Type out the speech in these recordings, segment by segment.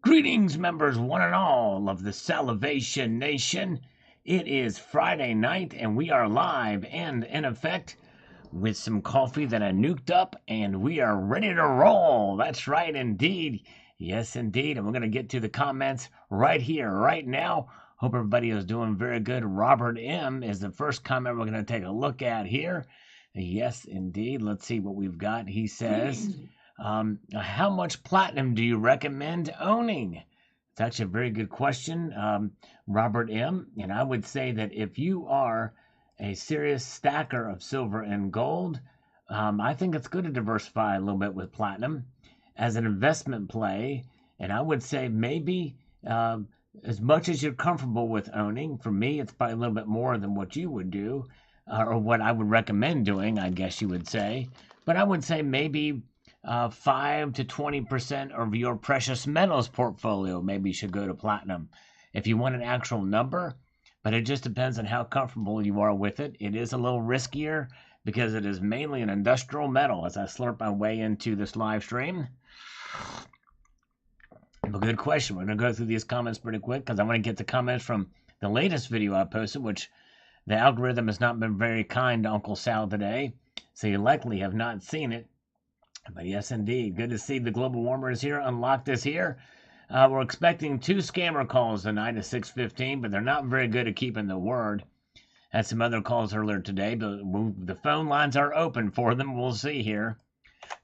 Greetings, members, one and all of the Salivation Nation. It is Friday night, and we are live and in effect with some coffee that I nuked up, and we are ready to roll. That's right, indeed. Yes, indeed. And we're going to get to the comments right here, right now. Hope everybody is doing very good. Robert M. is the first comment we're going to take a look at here. Yes, indeed. Let's see what we've got. He says, how much platinum do you recommend owning? It's actually a very good question, Robert M. And I would say that if you are a serious stacker of silver and gold, I think it's good to diversify a little bit with platinum as an investment play. And I would say maybe as much as you're comfortable with owning. For me, it's probably a little bit more than what you would do, or what I would recommend doing, I guess you would say. But I would say maybe 5 to 20% of your precious metals portfolio maybe should go to platinum. If you want an actual number, but it just depends on how comfortable you are with it. It is a little riskier because it is mainly an industrial metal as I slurp my way into this live stream. But good question. We're going to go through these comments pretty quick because I want to get the comments from the latest video I posted, which the algorithm has not been very kind to Uncle Sal today, so you likely have not seen it. But yes, indeed. Good to see the global warmer is here. Unlocked is here. We're expecting 2 scammer calls tonight at 6:15, but they're not very good at keeping the word. Had some other calls earlier today, but the phone lines are open for them. We'll see here.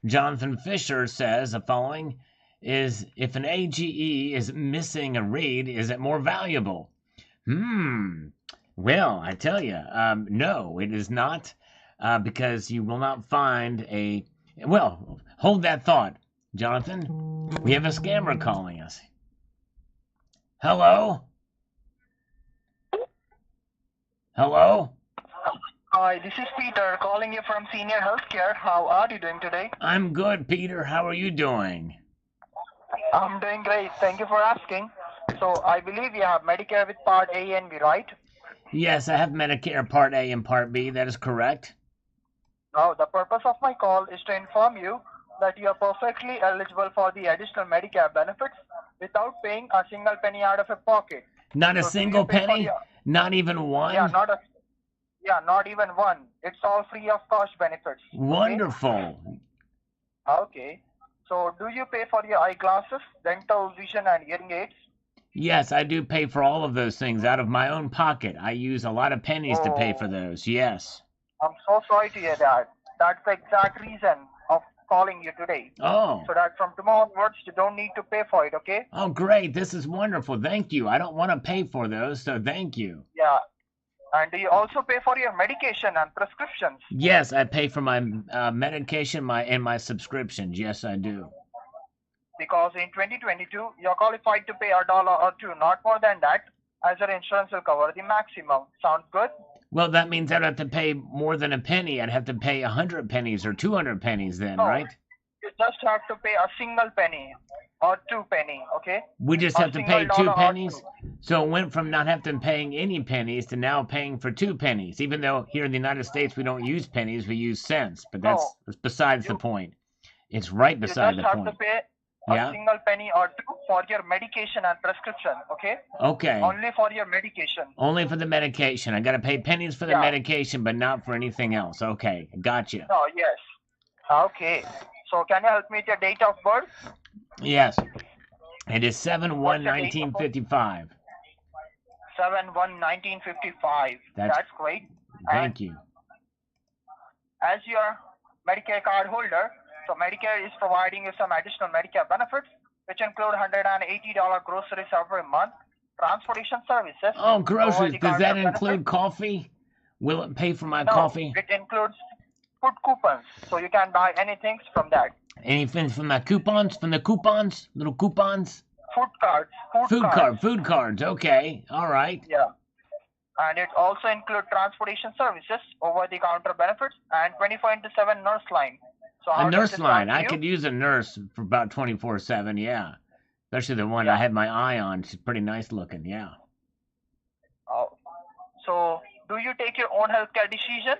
Jonathan Fisher says the following is, if an AGE is missing a read, is it more valuable? Well, I tell you, no, it is not, because you will not find a... Well, hold that thought, Jonathan. We have a scammer calling us. Hello? Hello? Hi, this is Peter calling you from Senior Healthcare. How are you doing today? I'm good, Peter. How are you doing? I'm doing great. Thank you for asking. So, I believe you have Medicare with Part A and B, right? Yes, I have Medicare Part A and Part B. That is correct. Now, the purpose of my call is to inform you that you are perfectly eligible for the additional Medicare benefits without paying a single penny out of your pocket. Not a single penny? Not even one? Not even one. It's all free of cost benefits. Wonderful. Okay. So, do you pay for your eyeglasses, dental, vision, and hearing aids? Yes, I do pay for all of those things out of my own pocket. I use a lot of pennies to pay for those, yes. I'm so sorry to hear that. That's the exact reason of calling you today. Oh. So that from tomorrow onwards, you don't need to pay for it, okay? Oh, great. This is wonderful. Thank you. I don't want to pay for those, so thank you. Yeah. And do you also pay for your medication and prescriptions? Yes, I pay for my medication and my subscriptions. Yes, I do. Because in 2022, you're qualified to pay $1 or $2, not more than that, as your insurance will cover the maximum. Sounds good? Well, that means I'd have to pay more than a penny. I'd have to pay 100 pennies or 200 pennies then, right? You just have to pay a single penny or 2 penny, okay? We just have to pay 2 pennies? So it went from not having to paying any pennies to now paying for 2 pennies. Even though here in the United States we don't use pennies, we use cents. But that's besides the point. It's right beside the point. You just have to pay a single penny or 2 for your medication and prescription, okay? Okay. Only for your medication. Only for the medication. I got to pay pennies for the medication, but not for anything else. Okay, gotcha. Oh, yes. Okay. So can you help me with your date of birth? Yes. It is 7/1/1955. 7/1/1955. That's great. Thank you. As your Medicare card holder, so Medicare is providing you some additional Medicare benefits, which include $180 groceries every month, transportation services. Oh, groceries. Does that include coffee? Will it pay for my coffee? It includes food coupons, so you can buy anything from that. Anything from my coupons? From the coupons? Little coupons? Food cards. Food cards. Okay. All right. Yeah. And it also includes transportation services, over-the-counter benefits, and 24/7 nurse line. So a nurse line. I could use a nurse for about 24/7, yeah. Especially the one I had my eye on. She's pretty nice looking, yeah. So, do you take your own healthcare decision?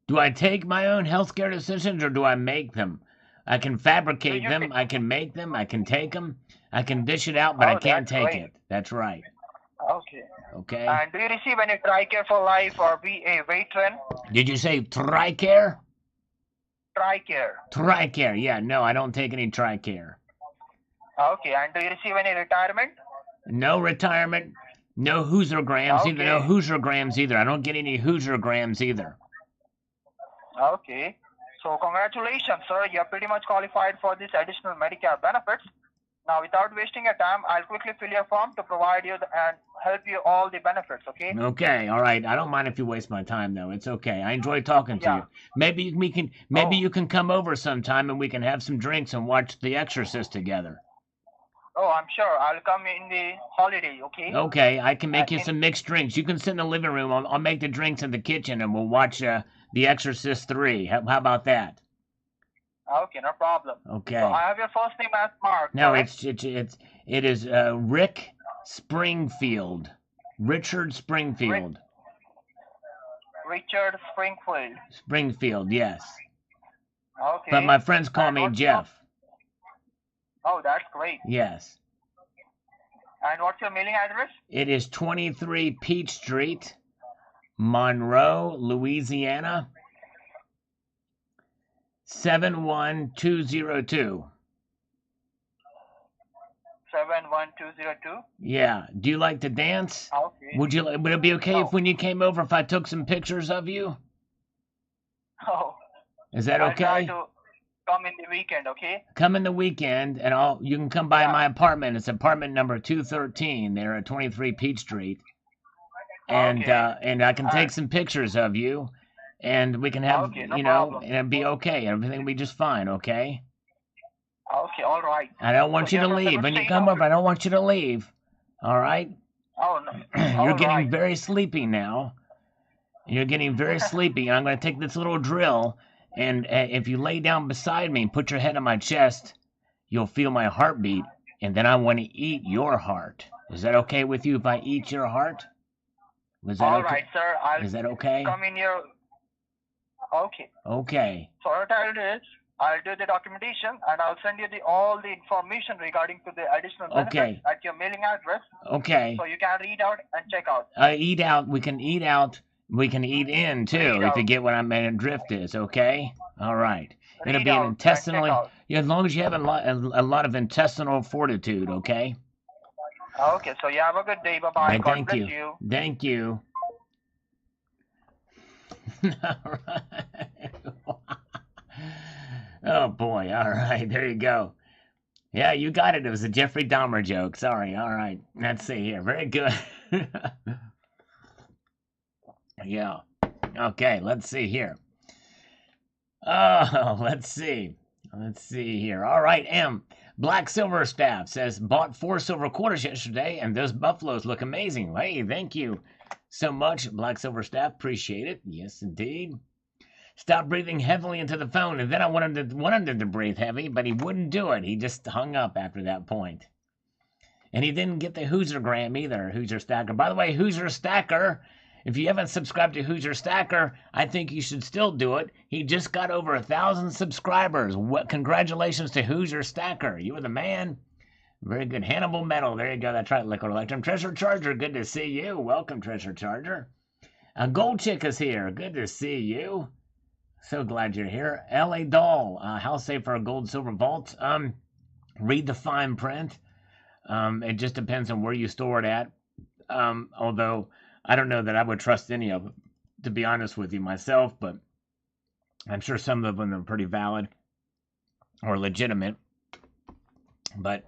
Do I take my own healthcare decisions or do I make them? I can fabricate them. I can make them. I can take them. I can dish it out, but I Oh, can't that's take great. it. That's right. Okay. Okay. And do you receive any TRICARE for life or be a veteran? Did you say TRICARE? TRICARE. TRICARE. Yeah, no, I don't take any TRICARE. Okay. And do you receive any retirement? No retirement. No Hoosiergrams either. No Okay. Hoosiergrams either. I don't get any Hoosiergrams either. Okay. So congratulations, sir. You're pretty much qualified for this additional Medicare benefits. Now, without wasting your time, I'll quickly fill your form to provide you and help you all the benefits, okay? Okay, all right. I don't mind if you waste my time though. It's okay. I enjoy talking to Yeah. you. Maybe you can come over sometime and we can have some drinks and watch The Exorcist together. Oh, I'm sure. I'll come in the holiday, okay? Okay, I can make you In- some mixed drinks. You can sit in the living room. I'll make the drinks in the kitchen and we'll watch The Exorcist 3. How about that? Okay, no problem. Okay. So I have your first name as Mark. No, correct? it is Rick Springfield. Richard Springfield. Richard Springfield. Springfield, yes. Okay. But my friends call And me what's Jeff. Oh, that's great. Yes. And what's your mailing address? It is 23 Peach Street, Monroe, Louisiana, 71202. 71202. Yeah. Do you like to dance? Okay. Would it be okay No. if when you came over if I took some pictures of you? Oh. Is that I'll try okay? to come in the weekend, okay? Come in the weekend and you can come by Yeah. my apartment. It's apartment number 213 there at 23 Peach Street. And Okay. and I can take some pictures of you and we can have Okay, no problem. and it'll be okay. Everything will be just fine, okay? Okay, all right. I don't want So you to you're from the leave. good When you state come of- over, I don't want you to leave. All right? Oh, no. You're All getting right. very sleepy now. You're getting very sleepy. I'm going to take this little drill, and if you lay down beside me and put your head on my chest, you'll feel my heartbeat, and then I want to eat your heart. Is that okay with you if I eat your heart? Is that All okay? right, sir. I'll Is that okay? come in your... Okay. Okay. So what I'll do is, I'll do the documentation and I'll send you all the information regarding to the additional benefits Okay. at your mailing address, Okay. so you can read out and check out. Eat out. We can eat out. We can eat in too, Eat if you out. get what I mean. Drift is okay. All right. It'll Read be out an and check intestinally. out. Yeah, as long as you have a lot of intestinal fortitude. Okay. Okay, so you have a good day. Bye-bye. Right, God thank bless you. Thank you. All right. Oh boy. All right. There you go. Yeah, you got it. It was a Jeffrey Dahmer joke. Sorry. All right. Let's see here. Very good. Yeah. Okay, let's see here. Oh, let's see. Let's see here. All right, Black Silver Staff says, bought 4 silver quarters yesterday, and those buffaloes look amazing. Hey, thank you so much, Black Silver Staff. Appreciate it. Yes, indeed. Stop breathing heavily into the phone, and then I wanted him to breathe heavy, but he wouldn't do it. He just hung up after that point. And he didn't get the Hoosiergram either, Hoosier Stacker. By the way, Hoosier Stacker, if you haven't subscribed to Hoosier Stacker, I think you should still do it. He just got over 1,000 subscribers. Congratulations to Hoosier Stacker. You were the man. Very good. Hannibal Metal. There you go. That's right. Liquid Electrum. Treasure Charger. Good to see you. Welcome, Treasure Charger. Gold Chick is here. Good to see you. So glad you're here. L.A. Doll. How safe for a gold silver vault? Read the fine print. It just depends on where you store it at. Although I don't know that I would trust any of them, to be honest with you myself, but I'm sure some of them are pretty valid or legitimate. But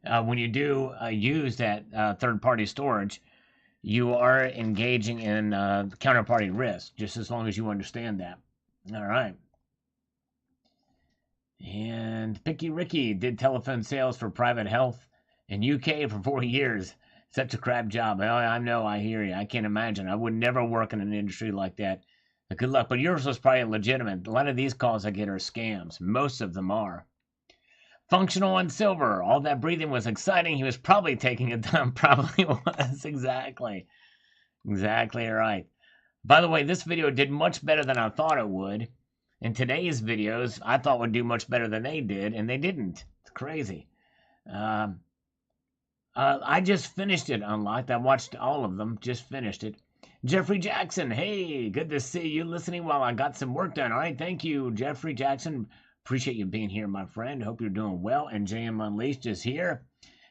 when you do use that third-party storage, you are engaging in counterparty risk, just as long as you understand that. All right. And Picky Ricky did telephone sales for private health in UK for 4 years. Such a crap job. I know, I hear you. I can't imagine. I would never work in an industry like that. But good luck. But yours was probably legitimate. A lot of these calls I get are scams. Most of them are. Functional and silver. All that breathing was exciting. He was probably taking a dump. Probably was. Exactly. Exactly right. By the way, this video did much better than I thought it would. in today's videos I thought would do much better than they did, and they didn't. It's crazy. Um, I just finished it, Unlocked. I watched all of them, just finished it. Jeffrey Jackson, hey, good to see you listening while I got some work done. All right, thank you, Jeffrey Jackson. Appreciate you being here, my friend. Hope you're doing well. And JM Unleashed is here.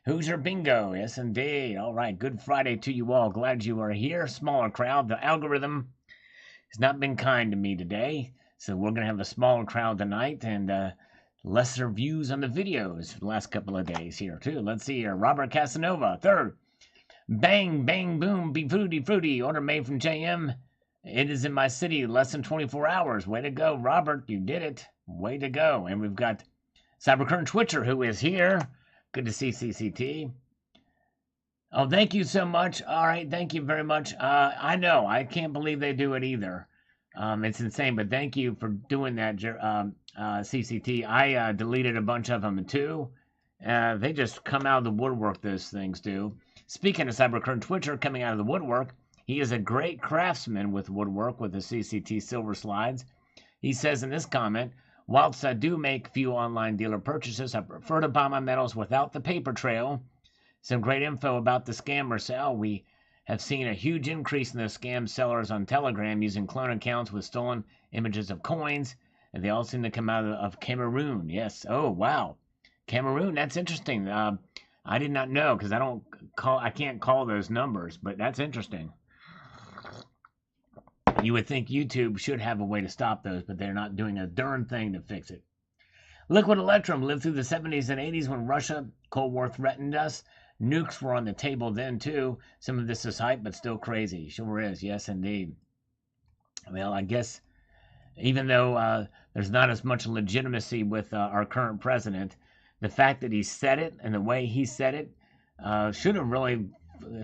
Hoosier Bingo, yes indeed. All right, good Friday to you all. Glad you are here. Smaller crowd. The algorithm has not been kind to me today, so we're going to have a smaller crowd tonight and lesser views on the videos for the last couple of days here, too. Let's see here. Robert Casanova, third. Bang, bang, boom, be fruity, fruity. Order made from JM. It is in my city, less than 24 hours. Way to go, Robert. You did it. Way to go. And we've got Cybercurrent Twitcher, who is here. Good to see CCT. Oh, thank you so much. All right, thank you very much. I know, I can't believe they do it either. It's insane, but thank you for doing that, CCT. I deleted a bunch of them, too. They just come out of the woodwork, those things do. Speaking of Cybercurrent Twitcher coming out of the woodwork, he is a great craftsman with woodwork with the CCT silver slides. He says in this comment, whilst I do make few online dealer purchases, I prefer to buy my metals without the paper trail. Some great info about the scammer sale. We have seen a huge increase in the scam sellers on Telegram using clone accounts with stolen images of coins, and they all seem to come out of Cameroon. Yes. Oh, wow. Cameroon, that's interesting. I did not know because I can't call those numbers, but that's interesting. You would think YouTube should have a way to stop those, but they're not doing a darn thing to fix it. Liquid Electrum lived through the 70s and 80s when Russia, Cold War threatened us. Nukes were on the table then, too. Some of this is hype, but still crazy. Sure is. Yes, indeed. Well, I guess even though there's not as much legitimacy with our current president, the fact that he said it and the way he said it should have really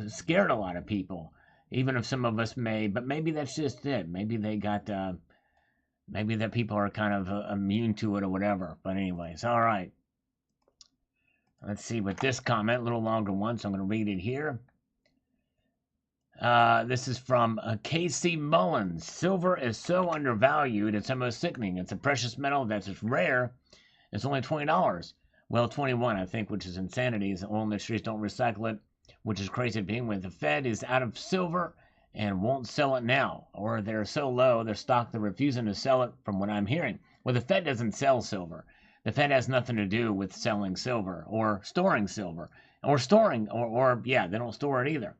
scared a lot of people, even if some of us may. But maybe that's just it. Maybe they got, maybe that people are kind of immune to it or whatever. But anyways, all right. Let's see what this comment, a little longer one, so I'm going to read it here. This is from KC Mullins. Silver is so undervalued, it's almost sickening. It's a precious metal that's just rare. It's only $20. Well, 21, I think, which is insanity. The oil industries don't recycle it, which is crazy to begin with. The Fed is out of silver and won't sell it now, or they're so low, their stock, they're refusing to sell it from what I'm hearing. Well, the Fed doesn't sell silver. The Fed has nothing to do with selling silver or storing silver or storing, yeah, they don't store it either.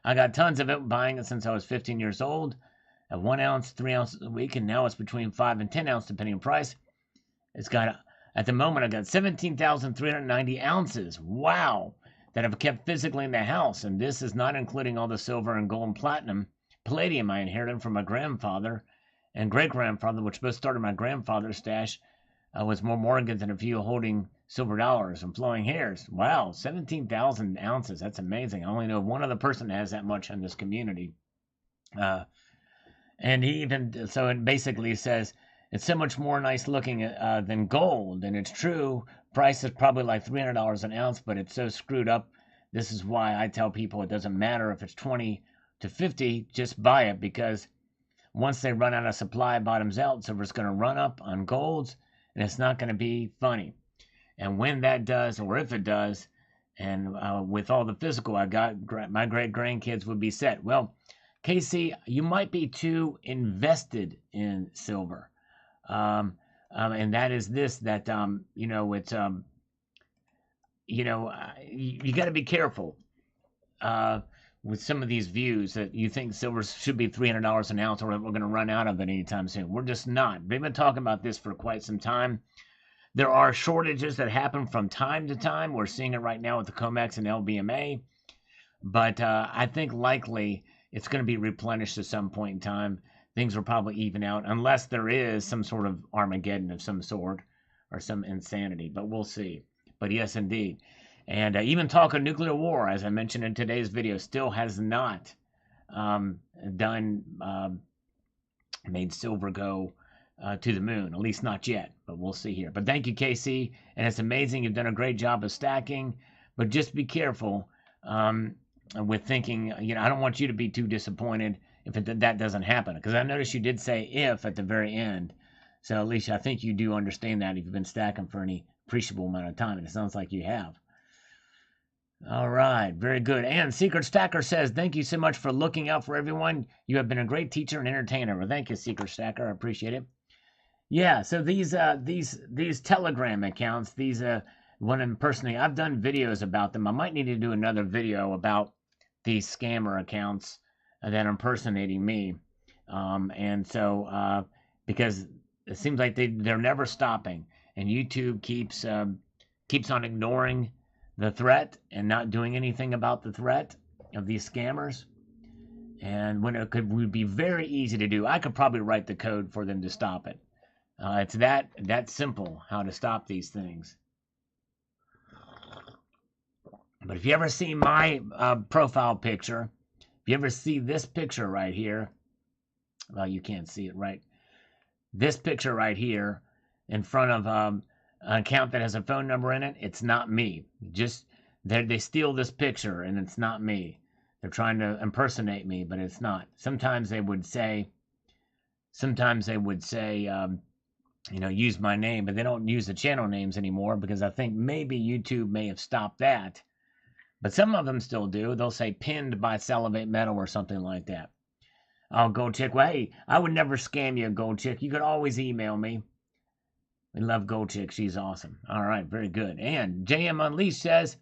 I got tons of it, buying it since I was 15 years old at 1 ounce, 3 ounces a week, and now it's between 5 and 10 ounces depending on price. It's got, at the moment, I got 17,390 ounces. Wow. That I've kept physically in the house, and this is not including all the silver and gold and platinum, palladium I inherited from my grandfather and great-grandfather, which both started my grandfather's stash. Was more Morgans and a few holding silver dollars and flowing hairs. Wow, 17,000 ounces. That's amazing. I only know one other person that has that much in this community. And he even, so it basically says, it's so much more nice looking than gold. And it's true, price is probably like $300 an ounce, but it's so screwed up. This is why I tell people it doesn't matter if it's 20 to 50, just buy it, because once they run out of supply, bottoms out, silver's going to run up on golds. And it's not going to be funny. And when that does, or if it does, and with all the physical I got, my great-grandkids would be set. Well, Casey, you might be too invested in silver. And that is this, that, you know, it's, you know, you got to be careful with some of these views that you think silver should be $300 an ounce or we're going to run out of it anytime soon. We're just not. We've been talking about this for quite some time. There are shortages that happen from time to time. We're seeing it right now with the COMEX and LBMA. But I think likely it's going to be replenished at some point in time. Things will probably even out unless there is some sort of Armageddon of some sort or some insanity. But we'll see. But yes, indeed. And even talk of nuclear war, as I mentioned in today's video, still has not made silver go to the moon, at least not yet, but we'll see here. But thank you, KC, and it's amazing. You've done a great job of stacking, but just be careful with thinking, you know, I don't want you to be too disappointed if that doesn't happen, because I noticed you did say if at the very end. So at least I think you do understand that if you've been stacking for any appreciable amount of time, and it sounds like you have. All right, very good. And Secret Stacker says, thank you so much for looking out for everyone. You have been a great teacher and entertainer. Well, thank you, Secret Stacker. I appreciate it. Yeah, so these Telegram accounts, these one of them personally, I've done videos about them. I might need to do another video about these scammer accounts that are impersonating me. And so because it seems like they're never stopping, and YouTube keeps on ignoring the threat and not doing anything about the threat of these scammers. And when would be very easy to do, I could probably write the code for them to stop it. It's that simple how to stop these things. But if you ever see my profile picture, if you ever see this picture right here, well, you can't see it, right? This picture right here in front of an account that has a phone number in it, it's not me. Just they steal this picture, and it's not me. They're trying to impersonate me, but it's not. Sometimes they would say, use my name, but they don't use the channel names anymore because I think maybe YouTube may have stopped that. But some of them still do. They'll say pinned by Salivate Metal or something like that. Oh, Gold Chick. Well, hey, I would never scam you, Gold Chick. You could always email me. We love Gold Chick. She's awesome. All right, very good. And JM Unleashed says,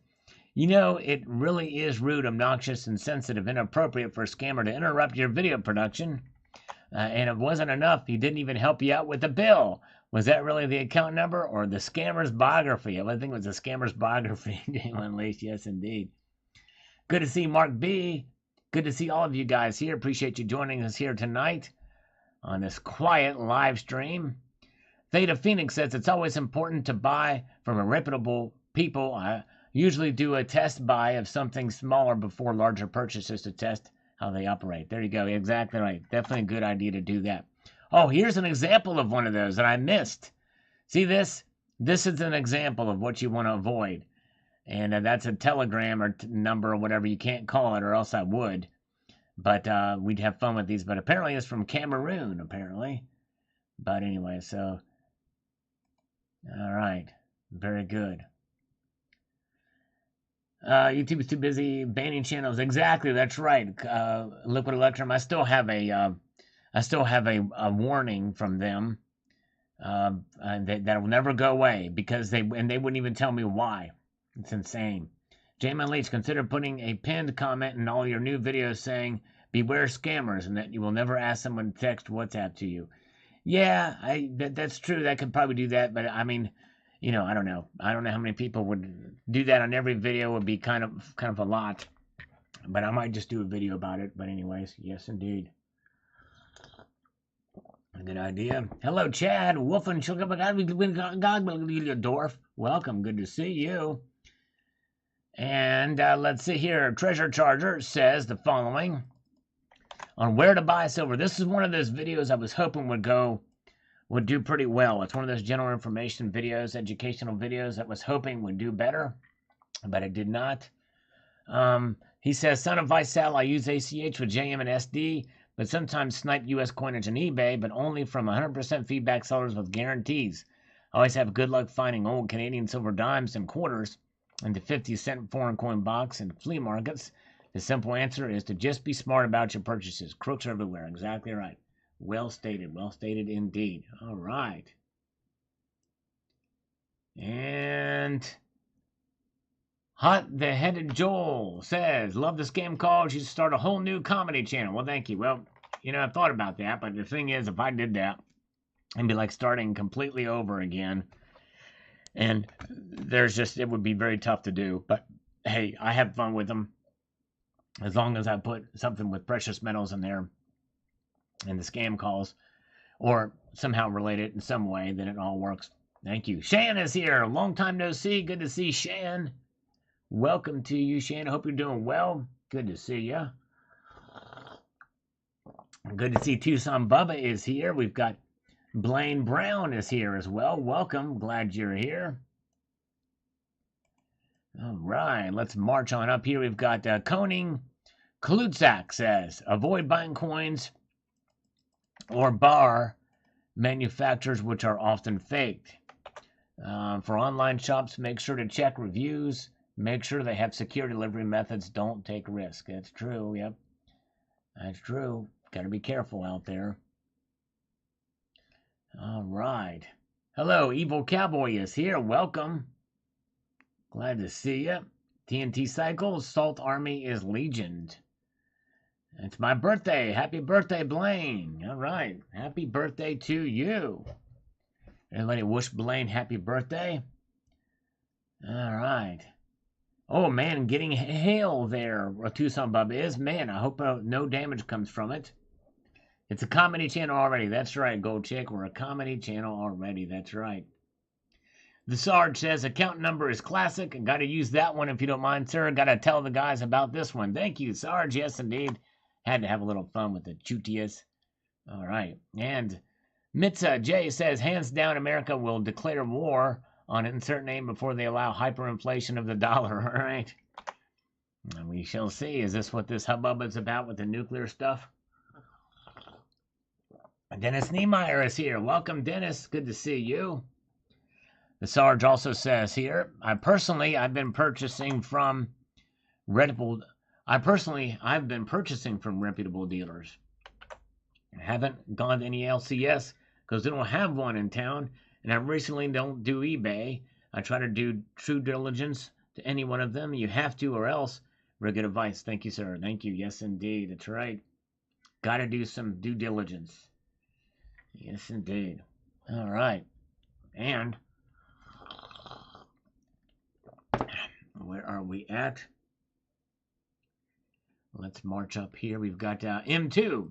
it really is rude, obnoxious, insensitive, inappropriate for a scammer to interrupt your video production. And it wasn't enough. He didn't even help you out with the bill. Was that really the account number or the scammer's biography? I think it was the scammer's biography. Unleashed, yes, indeed. Good to see Mark B. Good to see all of you guys here. Appreciate you joining us here tonight on this quiet live stream. Theta Phoenix says it's always important to buy from a reputable people. I usually do a test buy of something smaller before larger purchases to test how they operate. There you go. Exactly right. Definitely a good idea to do that. Oh, here's an example of one of those that I missed. See this? This is an example of what you want to avoid. And that's a Telegram or number or whatever. You can't call it, or else I would. But we'd have fun with these. But apparently it's from Cameroon, apparently. But anyway, so. All right. Very good. YouTube is too busy banning channels. Exactly, that's right. Liquid Electrum. I still have a warning from them that will never go away because they wouldn't even tell me why. It's insane. J-Man Leach, consider putting a pinned comment in all your new videos saying beware scammers and that you will never ask someone to text WhatsApp to you. Yeah, that's true. That could probably do that, but I mean, I don't know. I don't know how many people would do that on every video. It would be kind of a lot. But I might just do a video about it. But anyways, yes, indeed. A good idea. Hello, Chad. Wolfen Dorf. Welcome. Good to see you. And let's see here. Treasure Charger says the following on where to buy silver. This is one of those videos I was hoping would do pretty well. It's one of those general information videos, educational videos that was hoping would do better, but it did not. He says, son of Vicel, I use ACH with JM and SD, but sometimes snipe US coinage on eBay, but only from 100% feedback sellers with guarantees. I always have good luck finding old Canadian silver dimes and quarters in the 50-cent foreign coin box in flea markets. The simple answer is to just be smart about your purchases. Crooks are everywhere. Exactly right. Well stated indeed. All right. And Hot the Headed Joel says, love the scam calls. You should start a whole new comedy channel. Well, thank you. Well, I've thought about that, but the thing is, if I did that, it'd be like starting completely over again. And it would be very tough to do. But hey, I have fun with them. As long as I put something with precious metals in there and the scam calls, or somehow relate it in some way, then it all works. Thank you. Shan is here. Long time no see. Good to see Shan. Welcome to you, Shan. Hope you're doing well. Good to see you. Good to see Tucson Bubba is here. We've got Blaine Brown is here as well. Welcome. Glad you're here. All right. Let's march on up here. We've got Koning Klutzak says, avoid buying coins or bar manufacturers, which are often faked. For online shops, make sure to check reviews. Make sure they have secure delivery methods. Don't take risk. That's true. Yep. That's true. Got to be careful out there. All right. Hello, Evil Cowboy is here. Welcome. Glad to see you. TNT Cycle, Salt Army is legioned. It's my birthday. Happy birthday, Blaine. All right. Happy birthday to you. Everybody wish Blaine happy birthday. All right. Oh, man, getting hail there, Tucson Bub is. Man, I hope no damage comes from it. It's a comedy channel already. That's right, Gold Chick. We're a comedy channel already. That's right. The Sarge says account number is classic. Got to use that one if you don't mind, sir. Got to tell the guys about this one. Thank you, Sarge. Yes, indeed. Had to have a little fun with the chutias. All right. And Mitza J says, hands down, America will declare war on insert name before they allow hyperinflation of the dollar. All right. And we shall see. Is this what this hubbub is about with the nuclear stuff? Dennis Niemeyer is here. Welcome, Dennis. Good to see you. The Sarge also says here, I've been purchasing from reputable dealers. I haven't gone to any LCS because they don't have one in town, and I recently don't do eBay. I try to do true diligence to any one of them. You have to, or else. Very good advice. Thank you, sir. Thank you. Yes, indeed. That's right. Got to do some due diligence. Yes, indeed. All right. And where are we at? Let's march up here. We've got M2.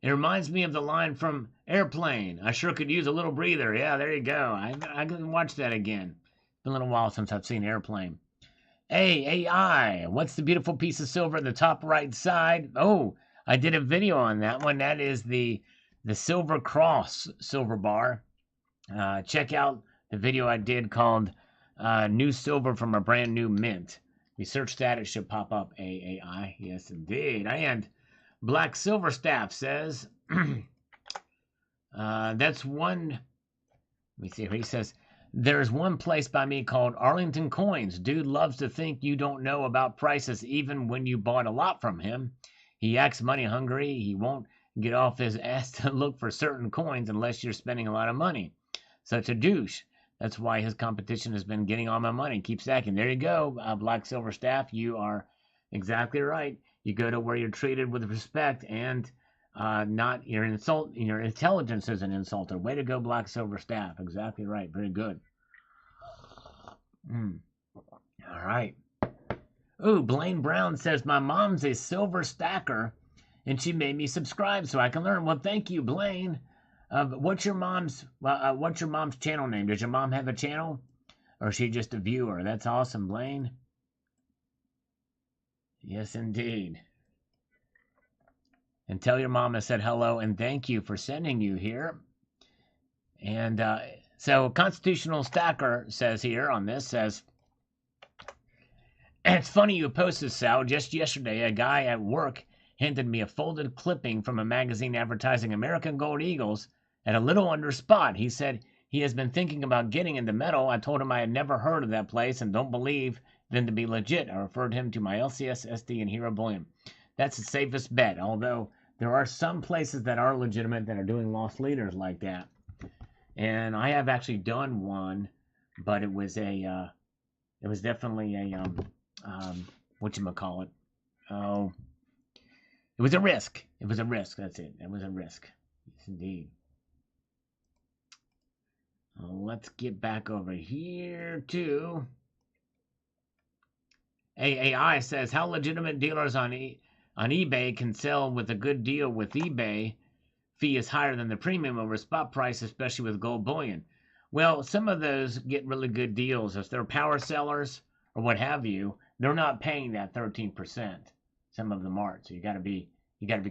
It reminds me of the line from Airplane. I sure could use a little breather. Yeah, there you go. I can watch that again. It's been a little while since I've seen Airplane. AI. What's the beautiful piece of silver at the top right side? Oh, I did a video on that one. That is the Silver Cross silver bar. Check out the video I did called New Silver from a Brand New Mint. If you search that, it should pop up AAI. Yes, indeed. And Black Silver Staff says, that's one. Let me see. He says, there's one place by me called Arlington Coins. Dude loves to think you don't know about prices even when you bought a lot from him. He acts money hungry. He won't get off his ass to look for certain coins unless you're spending a lot of money. Such a douche. That's why his competition has been getting all my money. Keep stacking. There you go, Black Silver Staff. You are exactly right. You go to where you're treated with respect and not your intelligence isn't insulted. Way to go, Black Silver Staff. Exactly right. Very good. All right. Ooh, Blaine Brown says my mom's a silver stacker, and she made me subscribe so I can learn. Well, thank you, Blaine. What's your mom's channel name? Does your mom have a channel, or is she just a viewer? That's awesome, Blaine. Yes, indeed. And tell your mom I said hello and thank you for sending you here. And so Constitutional Stacker says here on this, says, it's funny you posted, Sal. Just yesterday, a guy at work handed me a folded clipping from a magazine advertising American Gold Eagles at a little under spot. He said he has been thinking about getting into metal. I told him I had never heard of that place and don't believe them to be legit. I referred him to my LCS, SD, and Hero Bullion. That's the safest bet, although there are some places that are legitimate that are doing lost leaders like that. And I have actually done one, but it was definitely a, whatchamacallit. Oh, it was a risk. It was a risk. That's it. It was a risk. Yes, indeed. Let's get back over here to AAI says, how legitimate dealers on eBay can sell with a good deal with eBay. Fee is higher than the premium over spot price, especially with gold bullion. Well, some of those get really good deals. If they're power sellers or what have you, they're not paying that 13%. Some of them aren't. So you gotta be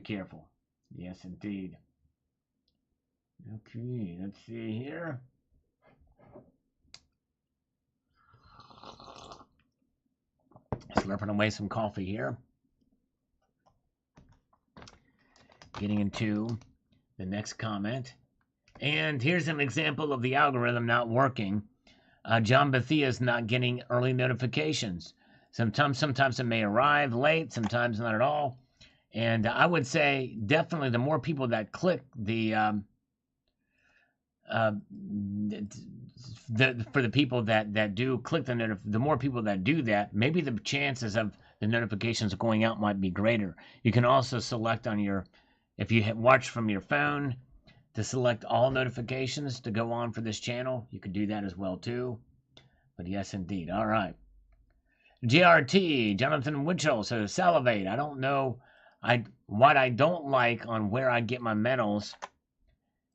careful. Yes, indeed. Okay, let's see here. Slurping away some coffee here. Getting into the next comment. And here's an example of the algorithm not working. John Bethia is not getting early notifications. Sometimes it may arrive late, sometimes not at all. And I would say definitely the more people that click for the people that do click the more people that do that, maybe the chances of the notifications going out might be greater. You can also select on your, if you watch from your phone, to select all notifications to go on for this channel. You could do that as well too. But yes, indeed. All right. GRT, Jonathan Winchell says, salivate. I don't know. What I don't like on where I get my metals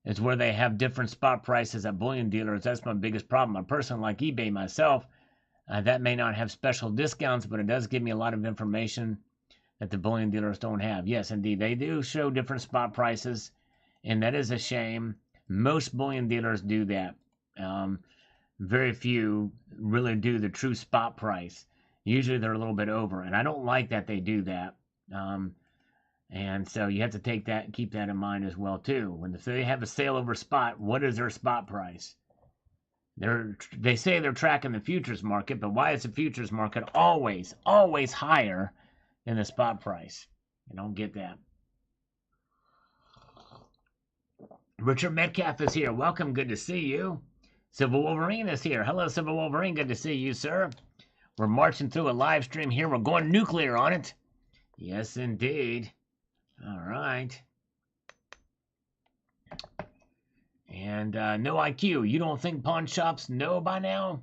is where they have different spot prices at bullion dealers. That's my biggest problem. A person like eBay myself, that may not have special discounts, but it does give me a lot of information that the bullion dealers don't have. Yes, indeed. They do show different spot prices, and that is a shame. Most bullion dealers do that. Very few really do the true spot price. Usually they're a little bit over, and I don't like that they do that. And so you have to take that and keep that in mind as well too. When they have a sale over spot, what is their spot price? They say they're tracking the futures market, but why is the futures market always higher than the spot price? I don't get that. Richard Metcalf is here. Welcome. Good to see you. Civil Wolverine is here. Hello, Civil Wolverine. Good to see you, sir. We're marching through a live stream here. We're going nuclear on it. Yes, indeed. All right. And no IQ. You don't think pawn shops know by now?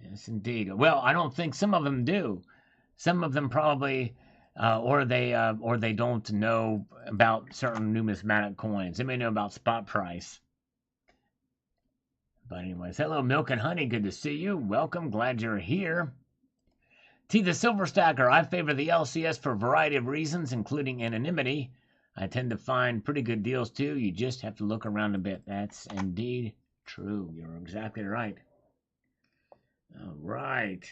Yes, indeed. Well, I don't think some of them do. Some of them probably, or they don't know about certain numismatic coins. They may know about spot price. But anyways, hello, Milk and Honey. Good to see you. Welcome. Glad you're here. T the Silver Stacker. I favor the LCS for a variety of reasons, including anonymity. I tend to find pretty good deals too. You just have to look around a bit. That's indeed true. You're exactly right. All right.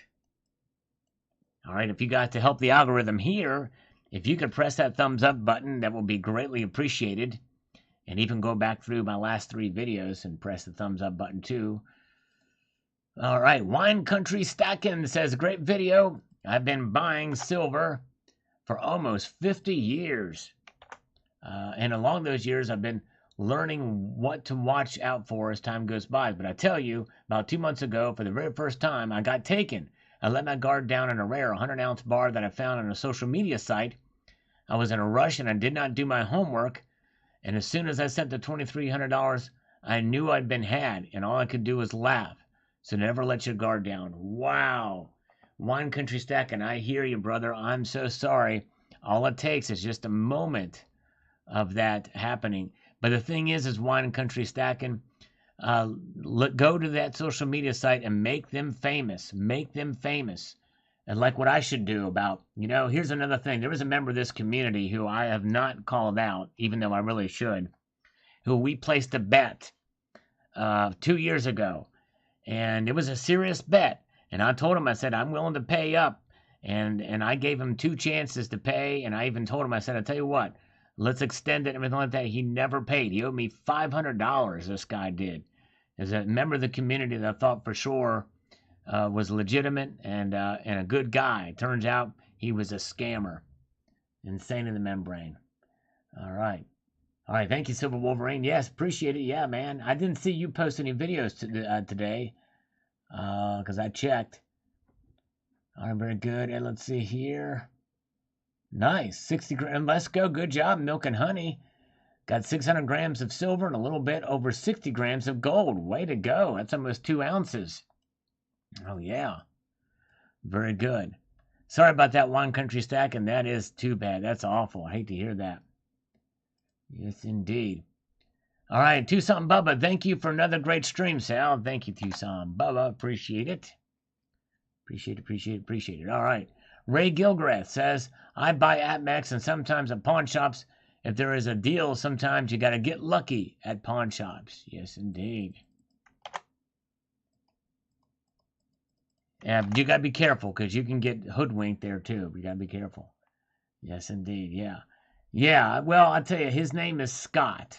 All right. If you got to help the algorithm here, if you could press that thumbs up button, that will be greatly appreciated. And even go back through my last 3 videos and press the thumbs up button too. All right. Wine Country Stacking says, great video. I've been buying silver for almost 50 years. And along those years, I've been learning what to watch out for as time goes by. But I tell you, about 2 months ago, for the very first time, I got taken. I let my guard down on a rare 100-ounce bar that I found on a social media site. I was in a rush and I did not do my homework. And as soon as I sent the $2,300, I knew I'd been had, and all I could do was laugh. So never let your guard down. Wow. Wine Country Stacking, I hear you, brother. I'm so sorry. All it takes is just a moment of that happening. But the thing is Wine Country Stacking, go to that social media site and make them famous. Make them famous. And like what I should do about, here's another thing. There was a member of this community who I have not called out, even though I really should, who we placed a bet 2 years ago. And it was a serious bet. And I told him, I said, I'm willing to pay up. And I gave him 2 chances to pay. And I even told him, I said, I'll tell you what, let's extend it and everything like that. He never paid. He owed me $500, this guy did. As a member of the community that I thought for sure was legitimate and a good guy. Turns out he was a scammer. Insane in the membrane. All right. All right. Thank you, Silver Wolverine. Yes, appreciate it. Yeah, man. I didn't see you post any videos today because I checked. All right, very good. And let's see here. Nice. 60 grams. Let's go. Good job, Milk and Honey. Got 600 grams of silver and a little bit over 60 grams of gold. Way to go. That's almost 2 ounces. Oh, yeah. Very good. Sorry about that Wine Country Stacking. That is too bad. That's awful. I hate to hear that. Yes, indeed. All right, Tucson Bubba, thank you for another great stream, Sal. Thank you, Tucson Bubba. Appreciate it. Appreciate it. All right. Ray Gilgrath says, I buy at Mex and sometimes at pawn shops. If there is a deal, sometimes you got to get lucky at pawn shops. Yes, indeed. Yeah, you got to be careful because you can get hoodwinked there too. You got to be careful. Yes, indeed. Yeah. Yeah, well, I'll tell you, his name is Scott.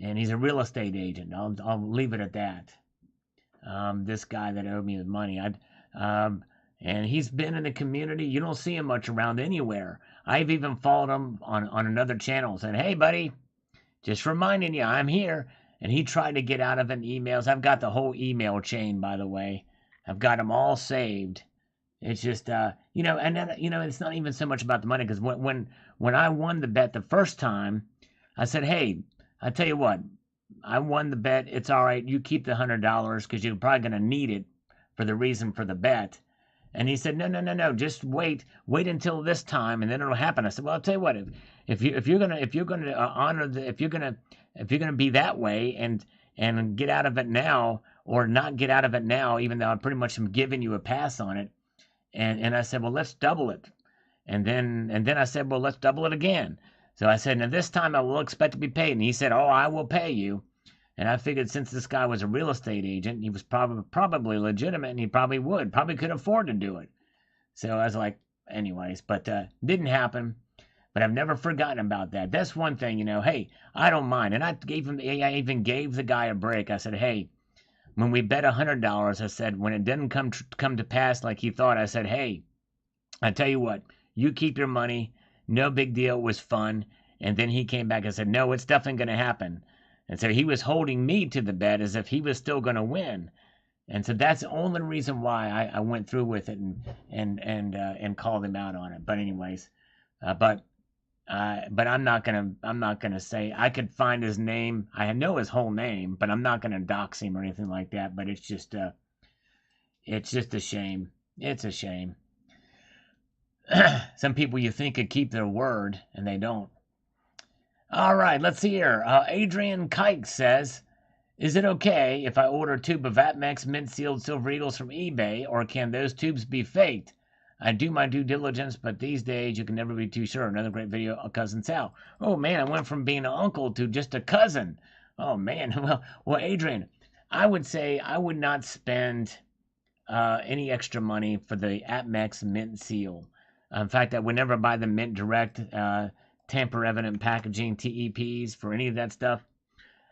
and he's a real estate agent. I'll leave it at that. This guy that owed me the money, and he's been in the community. You don't see him much around anywhere. I've even followed him on another channel, saying, "Hey, buddy, just reminding you, I'm here." And he tried to get out of it in emails. I've got the whole email chain, by the way. I've got them all saved. It's just, you know, and then, you know, it's not even so much about the money, because when I won the bet the first time, I said, "Hey, I tell you what, I won the bet. It's all right. You keep the $100 because you're probably going to need it for the reason for the bet." And he said, "No. Just wait until this time, and then it'll happen." I said, "Well, I'll tell you what. If you're gonna honor the if you're gonna be that way and get out of it now, or not get out of it now, even though I pretty much am giving you a pass on it." And I said, "Well, let's double it." And then I said, "Well, let's double it again." So I said, "Now this time I will expect to be paid." And he said, "Oh, I will pay you." And I figured, since this guy was a real estate agent, he was probably legitimate, and he probably could afford to do it. So I was like, anyways, but didn't happen. But I've never forgotten about that. That's one thing, you know. Hey, I don't mind. And I even gave the guy a break. I said, "Hey, when we bet $100, I said, when it didn't come to pass like he thought, I said, hey, I tell you what, you keep your money. No big deal. It was fun." And then he came back and said, "No, it's definitely going to happen." And so he was holding me to the bet as if he was still going to win. And so that's the only reason why I went through with it and called him out on it. But anyways, but I'm not gonna say. I could find his name. I know his whole name, but I'm not gonna dox him or anything like that. But it's just a shame. It's a shame. Some people you think could keep their word, and they don't. All right, let's see here. Adrian Kike says, "Is it okay if I order a tube of APMEX mint sealed Silver Eagles from eBay, or can those tubes be faked? I do my due diligence, but these days you can never be too sure." Another great video, Cousin Sal. Oh man, I went from being an uncle to just a cousin. Oh man, well, Adrian, I would say I would not spend any extra money for the APMEX mint seal. In fact, I would never buy the mint direct tamper evident packaging TEPs for any of that stuff.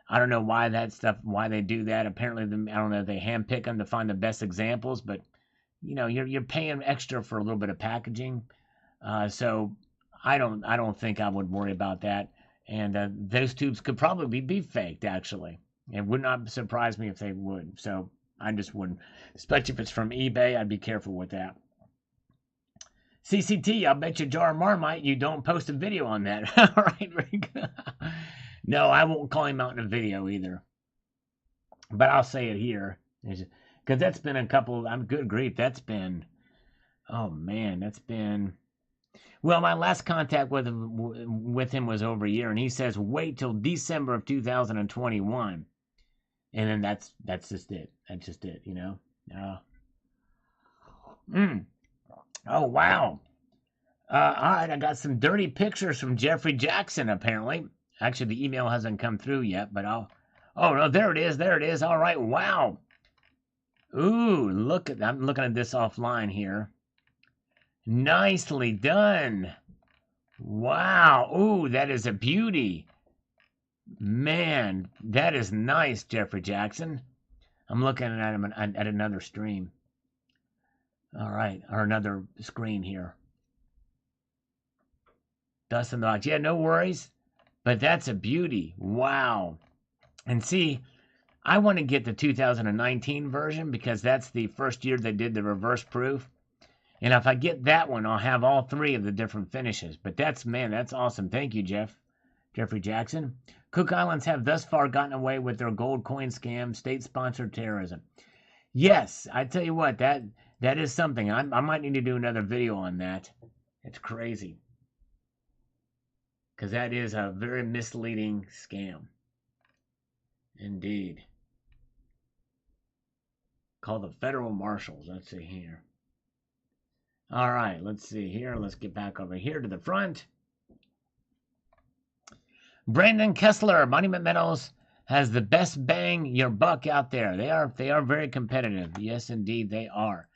I don't know why they do that. Apparently, I don't know, they handpick them to find the best examples, but you know, you're paying extra for a little bit of packaging. So I don't think I would worry about that. And those tubes could probably be faked, actually. It would not surprise me if they would. So I just wouldn't. Especially if it's from eBay, I'd be careful with that. CCT, I'll bet you jar Marmite you don't post a video on that. All right, very good. No, I won't call him out in a video either. But I'll say it here. Because that's been a couple, I'm good grief, that's been, oh man, that's been, well, my last contact with him was over a year, and he says, wait till December of 2021. And then that's just it. That's just it, you know? Oh, wow. All right, I got some dirty pictures from Jeffrey Jackson, apparently. Actually, the email hasn't come through yet, but oh, no, there it is. All right, wow. Ooh, I'm looking at this offline here. Nicely done. Wow. Ooh, that is a beauty. Man, that is nice, Jeffrey Jackson. I'm looking at him at another stream. All right, or another screen here. Dust in the box. Yeah, no worries. But that's a beauty. Wow. And see, I want to get the 2019 version because that's the first year they did the reverse proof. And if I get that one, I'll have all three of the different finishes. But that's awesome. Thank you, Jeffrey Jackson. Cook Islands have thus far gotten away with their gold coin scam, state-sponsored terrorism. Yes, I tell you what, that is something. I might need to do another video on that. It's crazy. Because that is a very misleading scam. Indeed. Call the federal marshals. Let's see here. All right, let's see here. Let's get back over here to the front. Brandon Kessler, Monument Metals has the best bang your buck out there. They are very competitive. Yes, indeed, they are.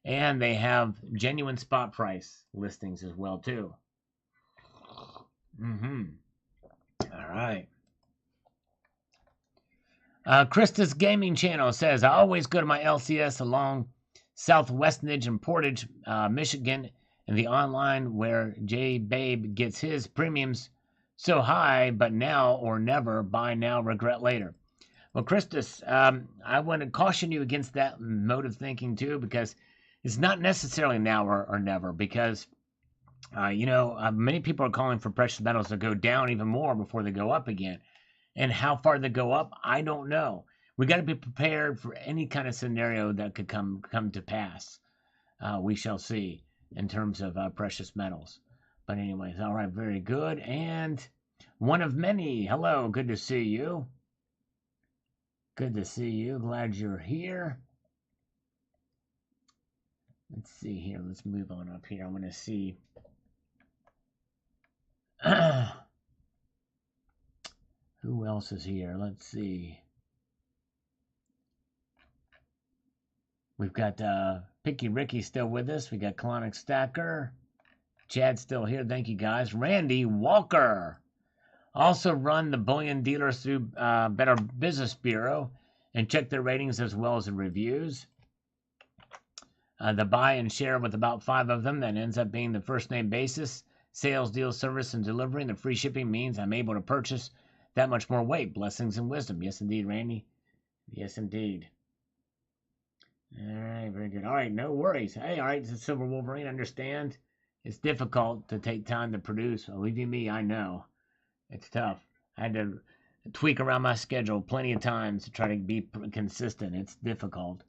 And they have genuine spot price listings as well, too. All right. Krista's Gaming Channel says, I always go to my LCS along Southwestnedge and Portage, Michigan, and the online where J Babe gets his premiums so high, but now or never, buy now, regret later. Well, Christus, I want to caution you against that mode of thinking too, because it's not necessarily now or never, because many people are calling for precious metals to go down even more before they go up again. And how far they go up, I don't know. We got to be prepared for any kind of scenario that could come to pass. We shall see in terms of precious metals. But anyways, all right, very good. And one of many. Hello, good to see you. Good to see you. Glad you're here. Let's see here. Let's move on up here. I want to see. Who else is here? Let's see. We've got Picky Ricky still with us. We got Colonic Stacker. Chad still here. Thank you, guys. Randy Walker. Also run the bullion dealers through Better Business Bureau and check their ratings as well as the reviews. The buy and share with about 5 of them. That ends up being the first name basis. Sales, deal, service, and delivery. And the free shipping means I'm able to purchase that much more weight. Blessings and wisdom. Yes, indeed, Randy. Yes, indeed. All right, very good. All right, no worries. Hey, all right, Silver Wolverine, understand. It's difficult to take time to produce. Believe you me, I know. It's tough. I had to tweak around my schedule plenty of times to try to be consistent. It's difficult.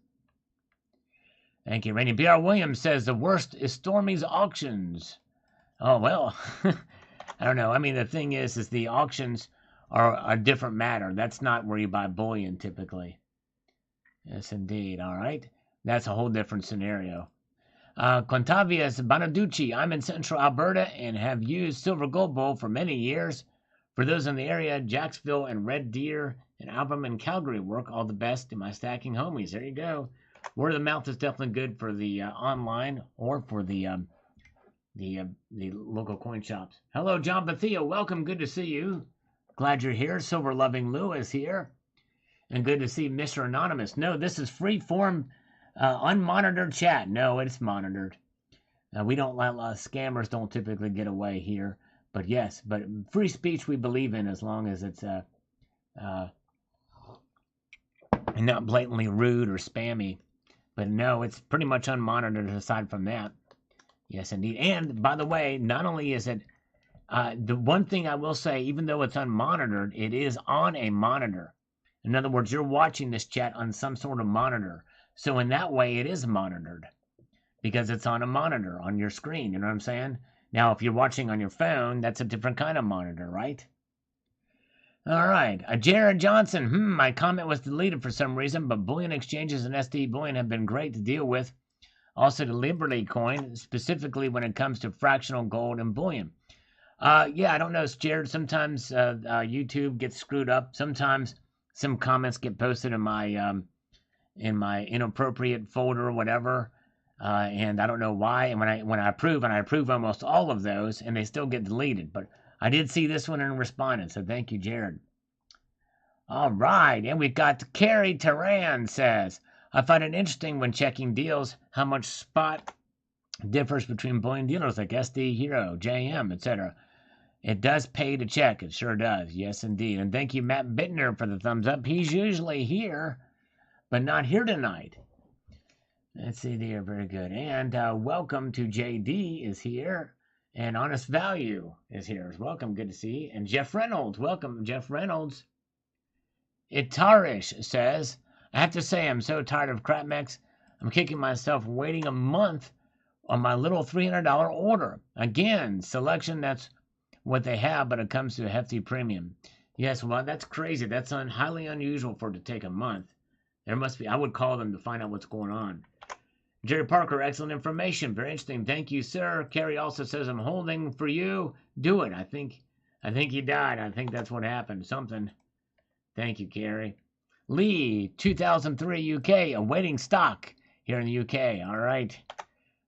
Thank you, Randy. B.R. Williams says the worst is Stormy's auctions. Oh, well, I don't know. I mean, the thing is the auctions are a different matter. That's not where you buy bullion typically. Yes, indeed. All right. That's a whole different scenario. Contavious Bonaducci. I'm in central Alberta and have used Silver Gold Bull for many years. For those in the area, Jacksville and Red Deer and Alberta and Calgary work. All the best to my stacking homies. There you go. Word of mouth is definitely good for the online or for the local coin shops. Hello, John Bethia. Welcome. Good to see you. Glad you're here. Silver Loving Lou is here. And good to see Mr. Anonymous. No, this is free form, unmonitored chat. No, it's monitored. We don't let scammers don't typically get away here. But yes, but free speech we believe in as long as it's not blatantly rude or spammy. But no, it's pretty much unmonitored aside from that. Yes, indeed. And by the way, not only is it the one thing I will say, even though it's unmonitored, it is on a monitor. In other words, you're watching this chat on some sort of monitor. So in that way, it is monitored because it's on a monitor on your screen. You know what I'm saying? Now, if you're watching on your phone, that's a different kind of monitor, right? All right. Jared Johnson. My comment was deleted for some reason, but bullion exchanges and SD bullion have been great to deal with. Also, the Liberty coin, specifically when it comes to fractional gold and bullion. Yeah, I don't know, Jared. Sometimes YouTube gets screwed up. Sometimes some comments get posted in my inappropriate folder or whatever, and I don't know why. And when I approve, and I approve almost all of those, and they still get deleted. But I did see this one and responded, so thank you, Jared. All right, and we've got Carrie Teran says, I find it interesting when checking deals how much spot differs between bullion dealers like SD, Hero, JM, etc. It does pay to check. It sure does. Yes, indeed. And thank you, Matt Bittner, for the thumbs up. He's usually here, but not here tonight. Let's see there. Very good. And welcome to JD is here. And Honest Value is here. Welcome. Good to see you. And Jeff Reynolds. Welcome, Jeff Reynolds. Itarish says, I have to say I'm so tired of CrapMex. I'm kicking myself waiting a month on my little $300 order. Again, selection, that's what they have, but it comes to a hefty premium. Yes, well, that's crazy. That's highly unusual for it to take a month. There must be, I would call them to find out what's going on. Jerry Parker, excellent information. Very interesting. Thank you, sir. Carrie also says, I'm holding for you. Do it. I think he died. I think that's what happened. Something. Thank you, Carrie. Lee, 2003 UK, awaiting stock here in the UK. All right.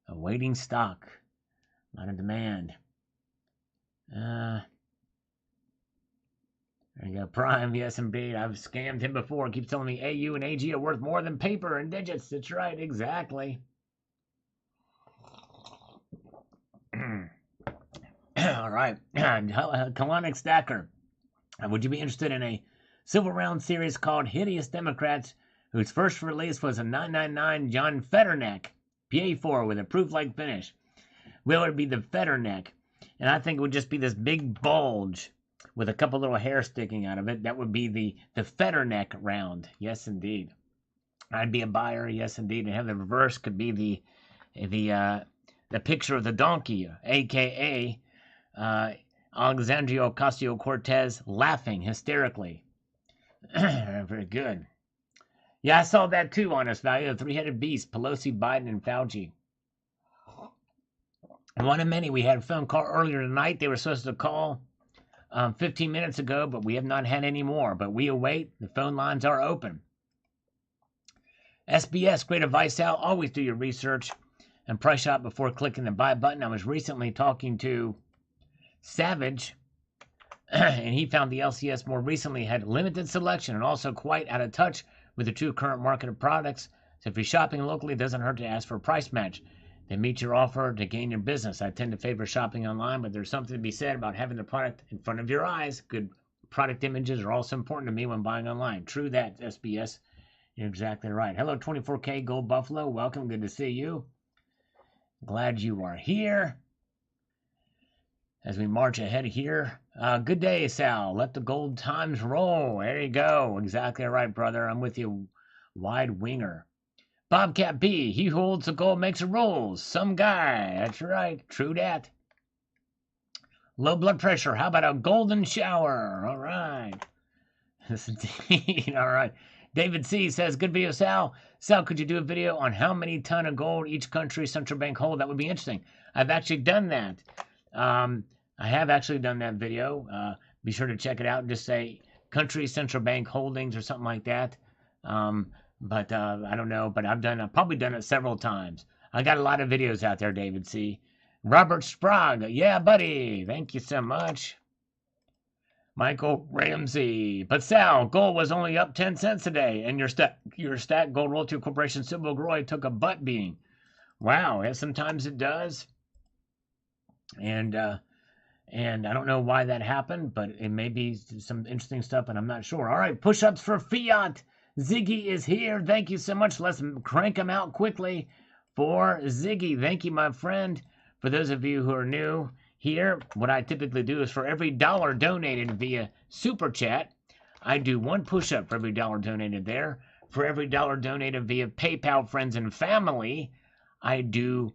Awaiting stock. A lot of demand. There you go. Prime, yes, indeed. I've scammed him before. Keeps telling me AU and AG are worth more than paper and digits. That's right, exactly. All right. Colonic Stacker. Would you be interested in a civil round series called Hideous Democrats, whose first release was a 999 John Fetterneck PA4 with a proof-like finish? Well, it would be the Fetterneck, and I think it would just be this big bulge with a couple little hairs sticking out of it. That would be the Fetterneck round. Yes, indeed. I'd be a buyer. Yes, indeed. And have the reverse could be the picture of the donkey, aka Alexandria Ocasio-Cortez laughing hysterically. Very good. Yeah, I saw that too, honest value. The three-headed beast, Pelosi, Biden, and Fauci. One of many. We had a phone call earlier tonight. They were supposed to call 15 minutes ago, but we have not had any more. But we await. The phone lines are open. SBS, great advice, Al. Always do your research and price shop before clicking the buy button. I was recently talking to Savage, and he found the LCS more recently had limited selection and also quite out of touch with the true current market of products. So if you're shopping locally, it doesn't hurt to ask for a price match. They meet your offer to gain your business. I tend to favor shopping online, but there's something to be said about having the product in front of your eyes. Good product images are also important to me when buying online. True that, SBS. You're exactly right. Hello, 24K Gold Buffalo. Welcome. Good to see you. Glad you are here. As we march ahead here. Good day, Sal. Let the gold times roll. There you go. Exactly right, brother. I'm with you. Wide winger. Bobcat B. He who holds the gold makes it rolls. Some guy. That's right. True that. Low blood pressure. How about a golden shower? All right. Yes, indeed. All right. David C. says, good video, Sal. Sal, could you do a video on how many ton of gold each country's central bank hold? That would be interesting. I've actually done that. I have actually done that video. Be sure to check it out and just say country central bank holdings or something like that. But I don't know. But I've probably done it several times. I got a lot of videos out there, David C. Robert Sprague. Yeah, buddy. Thank you so much. Michael Ramsey. But Sal, gold was only up 10 cents a day, and your stack Gold Royalty Corporation Sybil Groy took a butt beating. Wow, yeah, sometimes it does. And I don't know why that happened, but it may be some interesting stuff, and I'm not sure. All right, push-ups for Fiat. Ziggy is here. Thank you so much. Let's crank them out quickly for Ziggy. Thank you, my friend. For those of you who are new here, what I typically do is for every $1 donated via Super Chat, I do one push-up for every $1 donated there. For every $1 donated via PayPal Friends and Family, I do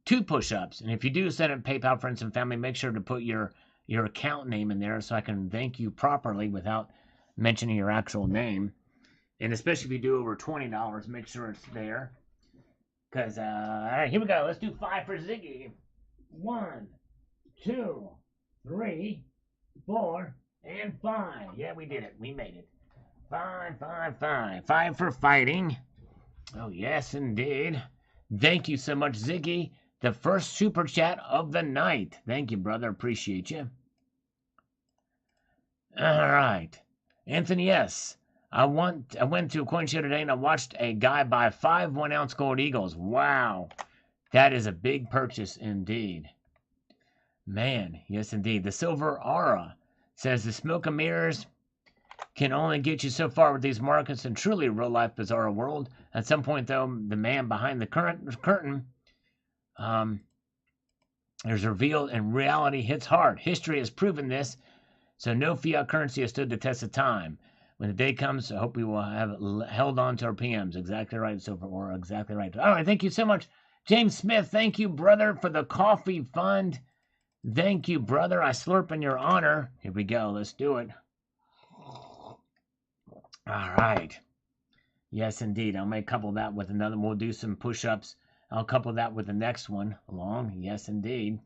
2 push-ups. And if you do send it PayPal Friends and Family, make sure to put your account name in there so I can thank you properly without mentioning your actual name. And especially if you do over $20, make sure it's there. Because, all right, here we go. Let's do 5 for Ziggy. 1, 2, 3, 4, and 5. Yeah, we did it. We made it. 5, 5, 5. 5 for fighting. Oh, yes, indeed. Thank you so much, Ziggy. The first super chat of the night. Thank you, brother. Appreciate you. All right. Anthony S. I went to a coin show today and I watched a guy buy 5 1-ounce gold eagles. Wow. That is a big purchase indeed. Man, yes indeed. The Silver Aura says the smoke and mirrors can only get you so far with these markets in truly real-life bizarre world. At some point, though, the man behind the curtain is revealed and reality hits hard. History has proven this, so no fiat currency has stood the test of time. When the day comes, I hope we will have held on to our PMs. Exactly right, Silver Aura. Exactly right. All right, thank you so much. James Smith, thank you, brother, for the coffee fund. Thank you, brother. I slurp in your honor. Here we go. Let's do it. All right. Yes, indeed. I may couple that with another. We'll do some push-ups. I'll couple that with the next one along. Yes, indeed.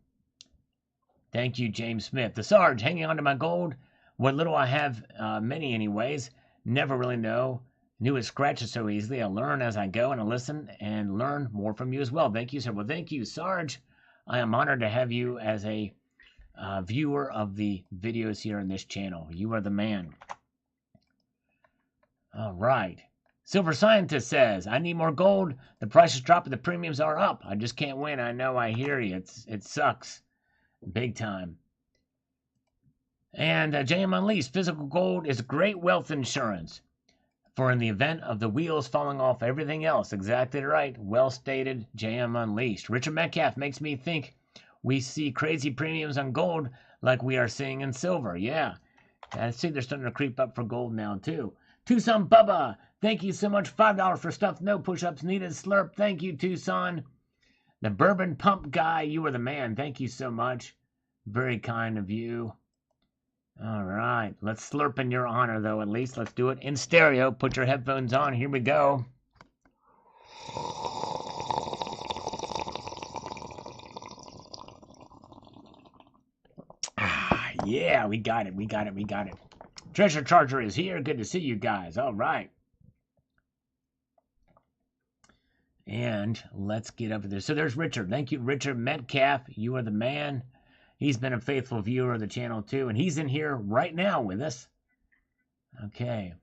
Thank you, James Smith. The Sarge, hanging on to my gold. What little I have, many anyways. Never really know. Knew it scratches so easily. I learn as I go, and I listen and learn more from you as well. Thank you, sir. Well, thank you, Sarge. I am honored to have you as a viewer of the videos here on this channel. You are the man. All right. Silver Scientist says, I need more gold. The price is dropping. The premiums are up. I just can't win. I know. I hear you. It sucks. Big time. And JM Unleashed, physical gold is great wealth insurance for in the event of the wheels falling off everything else. Exactly right. Well stated, JM Unleashed. Richard Metcalf makes me think we see crazy premiums on gold like we are seeing in silver. Yeah. I see they're starting to creep up for gold now, too. Tucson Bubba, thank you so much. $5 for stuff, no push-ups needed. Slurp, thank you, Tucson. The Bourbon Pump Guy, you are the man. Thank you so much. Very kind of you. All right, let's slurp in your honor, though, at least. Let's do it in stereo. Put your headphones on. Here we go. Yeah, we got it. Treasure Charger is here. Good to see you guys. All right. And let's get over there. So there's Richard. Thank you, Richard Metcalf. You are the man. He's been a faithful viewer of the channel, too. And he's in here right now with us. Okay.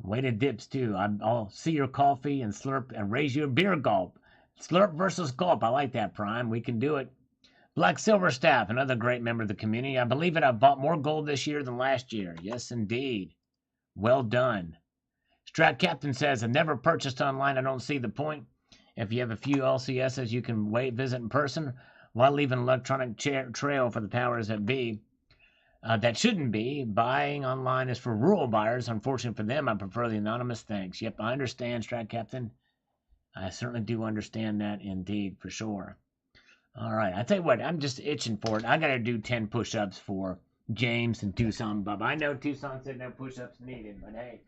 Weighted dips, too. I'll see your coffee and slurp and raise you a beer gulp. Slurp versus gulp. I like that, Prime. We can do it. Black Silver Staff, another great member of the community. I believe it. I bought more gold this year than last year. Yes, indeed. Well done. Strat Captain says, I've never purchased online. I don't see the point. If you have a few LCSs, you can visit in person. Why leave an electronic trail for the powers that be? That shouldn't be. Buying online is for rural buyers. Unfortunately for them, I prefer the anonymous thanks. Yep, I understand, Strat Captain. I certainly do understand that indeed, for sure. All right, I tell you what, I'm just itching for it. I got to do 10 push-ups for James and Tucson Bubba. I know Tucson said no push-ups needed, but hey,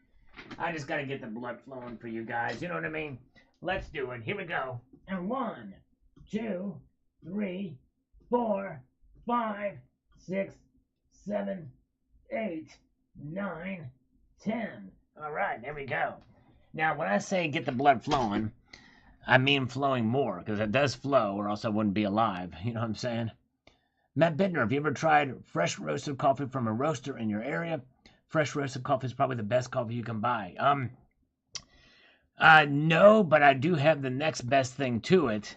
I just got to get the blood flowing for you guys. You know what I mean? Let's do it. Here we go. And 1, 2, 3, 4, 5, 6, 7, 8, 9, 10. All right, there we go. Now, when I say get the blood flowing, I mean flowing more, because it does flow, or else I wouldn't be alive. You know what I'm saying? Matt Bittner, have you ever tried fresh roasted coffee from a roaster in your area? Fresh roasted coffee is probably the best coffee you can buy. No, but I do have the next best thing to it.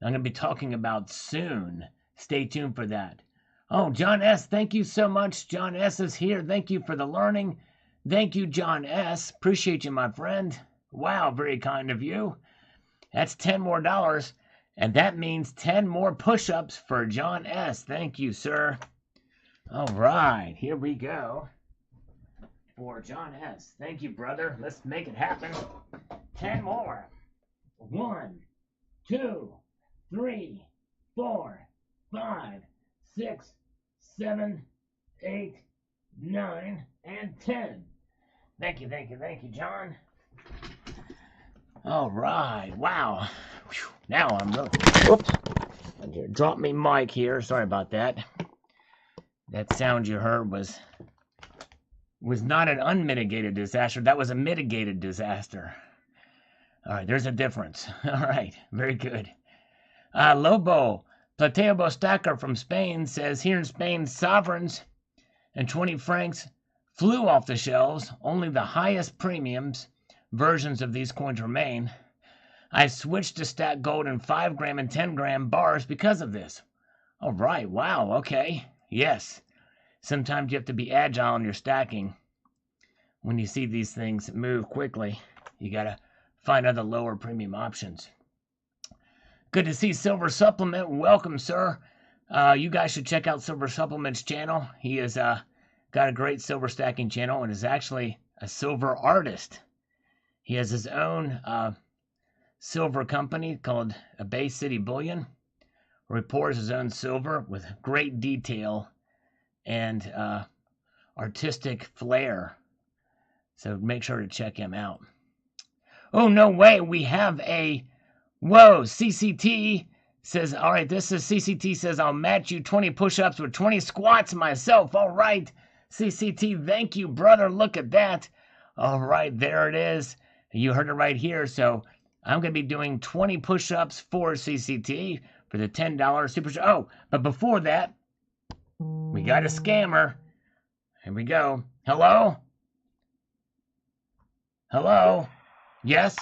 I'm going to be talking about soon. Stay tuned for that. Oh, John S., thank you so much. John S. is here. Thank you for the learning. Thank you, John S. Appreciate you, my friend. Wow, very kind of you. That's $10 more, and that means 10 more push-ups for John S. Thank you, sir. All right, here we go for John S. Thank you, brother. Let's make it happen. 10 more. 1, 2, 3, 4, 5, 6, 7, 8, 9, and 10. Thank you, John. All right. Wow. Whew. Now I'm really... Whoops. I just dropped me mic here. Sorry about that. That sound you heard was not an unmitigated disaster. That was a mitigated disaster. All right. There's a difference. All right. Very good. Lobo Plateo Stacker from Spain says, here in Spain, sovereigns and 20 francs flew off the shelves. Only the highest premiums versions of these coins remain. I switched to stack gold in 5-gram and 10-gram bars because of this. All right. Wow. Okay. Yes. Sometimes you have to be agile in your stacking. When you see these things move quickly, you got to find other lower premium options. Good to see Silver Supplement. Welcome, sir. You guys should check out Silver Supplement's channel. He has got a great silver stacking channel and is actually a silver artist. He has his own silver company called Bay City Bullion, where he pours his own silver with great detail and artistic flair. So make sure to check him out. Oh, no way. We have a... Whoa, CCT says, all right, this is CCT says, I'll match you 20 push-ups with 20 squats myself. All right, CCT, thank you, brother. Look at that. All right, there it is. You heard it right here. So I'm going to be doing 20 push-ups for CCT for the $10 super. Oh, but before that, we got a scammer. Here we go. Hello? Hello? Yes?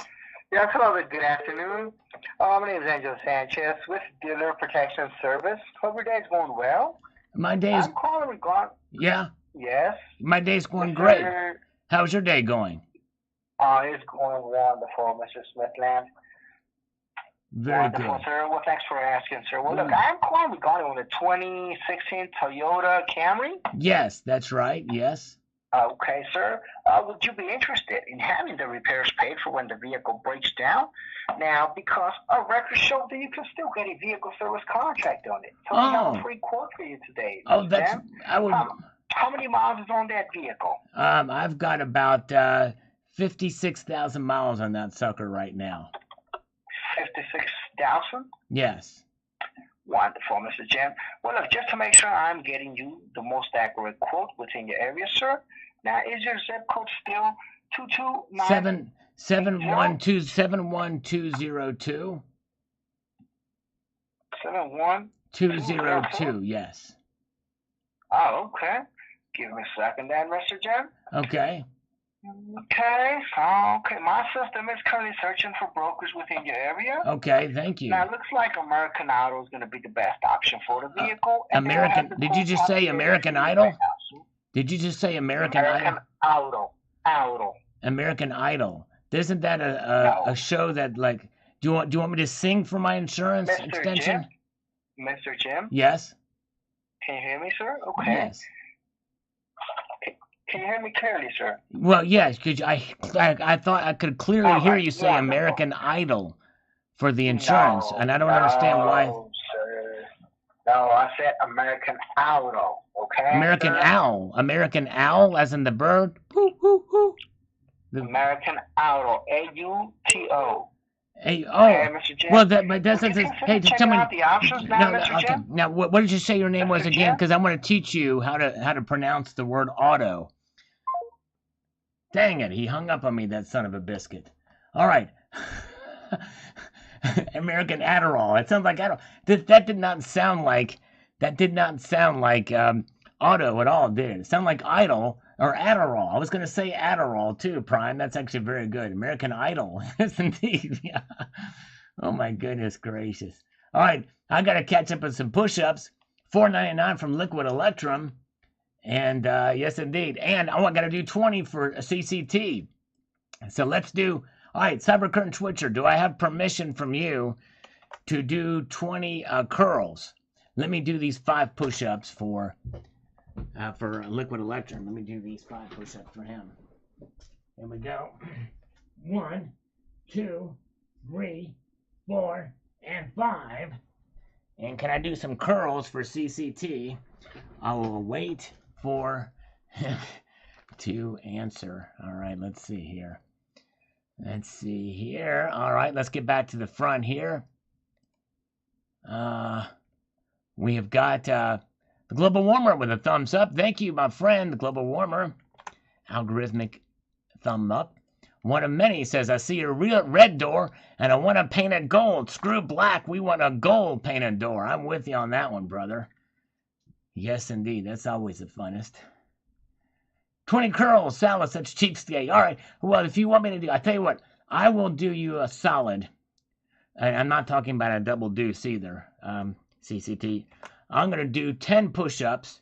Yes, hello, good afternoon. My name is Angel Sanchez with Dealer Protection Service. Hope your day's going well. My day's... I'm calling regarding... Yeah? Yes? My day's going Mr. great. How's your day going? It's going wonderful, Mr. Smithland. Very wonderful, good. sir. Well, thanks for asking, sir. Well, look, I'm calling regarding the 2016 Toyota Camry. Yes, that's right. Yes. Okay, sir. Would you be interested in having the repairs paid for when the vehicle breaks down? Now, because our records show that you can still get a vehicle service contract on it. So we have a free quote for you today. Oh, that's... I would... How many miles is on that vehicle? I've got about 56,000 miles on that sucker right now. 56,000? Yes. Wonderful, Mr. Jim. Well, look, just to make sure I'm getting you the most accurate quote within your area, sir. Now, is your zip code still 229? 71202. 71202, yes. Oh, okay. Give me a second then, Mr. Jim. Okay. Okay. My system is currently searching for brokers within your area. Okay, thank you. Now, it looks like American Auto is going to be the best option for the vehicle. Did you just say American Idol? Did you just say American Idol? Auto. American Idol. Isn't that a show that, like, do you want me to sing for my insurance extension? Mr. Jim? Yes. Can you hear me, sir? Okay. Yes. Can you hear me clearly, sir? Well, yes, because I thought I could clearly hear you say American Idol for the insurance, and I don't understand why. Sir. No, I said American Auto, okay? American Owl. American Owl, as in the bird? American Auto, A-U-T-O. Okay, Mr. Jim. Well, but that's hey, just tell me. The options now, Mr. Jim? Now, what did you say your name was again? Because I want to teach you how to pronounce the word auto. Dang it, he hung up on me, that son of a biscuit. All right. American Adderall. It sounds like Adderall. That did not sound like auto at all, did it? It sounded like idle or Adderall. I was going to say Adderall too, Prime. That's actually very good. American Idol. Yes, indeed. Yeah. Oh my goodness gracious. All right, I got to catch up with some push-ups. $4.99 from Liquid Electrum. And yes, indeed. And I got to do 20 for a CCT. So let's do... All right, Cyber Curtain Switcher, do I have permission from you to do 20 curls? Let me do these 5 push-ups for Liquid Electrum. Let me do these 5 push-ups for him. Here we go. 1, 2, 3, 4, and 5. And can I do some curls for CCT? I will wait for him to answer. All right, let's see here. All right, let's get back to the front here. We have got the Global Warmer with a thumbs up. Thank you, my friend, the Global Warmer. Algorithmic thumb up. One of many says, I see a real red door, and I want to paint it gold. Screw black. We want a gold painted door. I'm with you on that one, brother. Yes, indeed. That's always the funnest. 20 curls, Salad, such cheapskate. All right. Well, if you want me to do, I tell you what, I will do you a solid. And I'm not talking about a double deuce either, CCT. I'm going to do 10 push-ups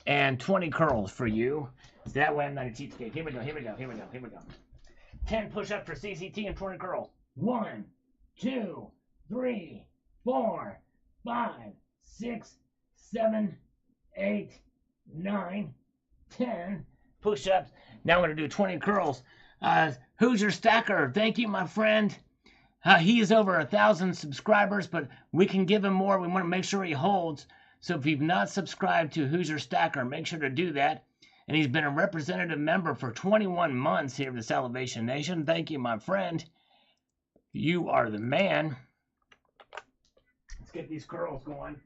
and 20 curls for you. So that way I'm not a cheapskate. Here we go. 10 push-ups for CCT and 20 curls. 1, 2, 3, 4, 5, 6, 7, 8, 9, 10 push-ups. Now I'm going to do 20 curls. Who's your stacker? Thank you, my friend. He is over 1,000 subscribers, but we can give him more. We want to make sure he holds. So if you've not subscribed to Who's Your Stacker, make sure to do that. And he's been a representative member for 21 months here in the Salvation Nation. Thank you, my friend. You are the man. Let's get these curls going.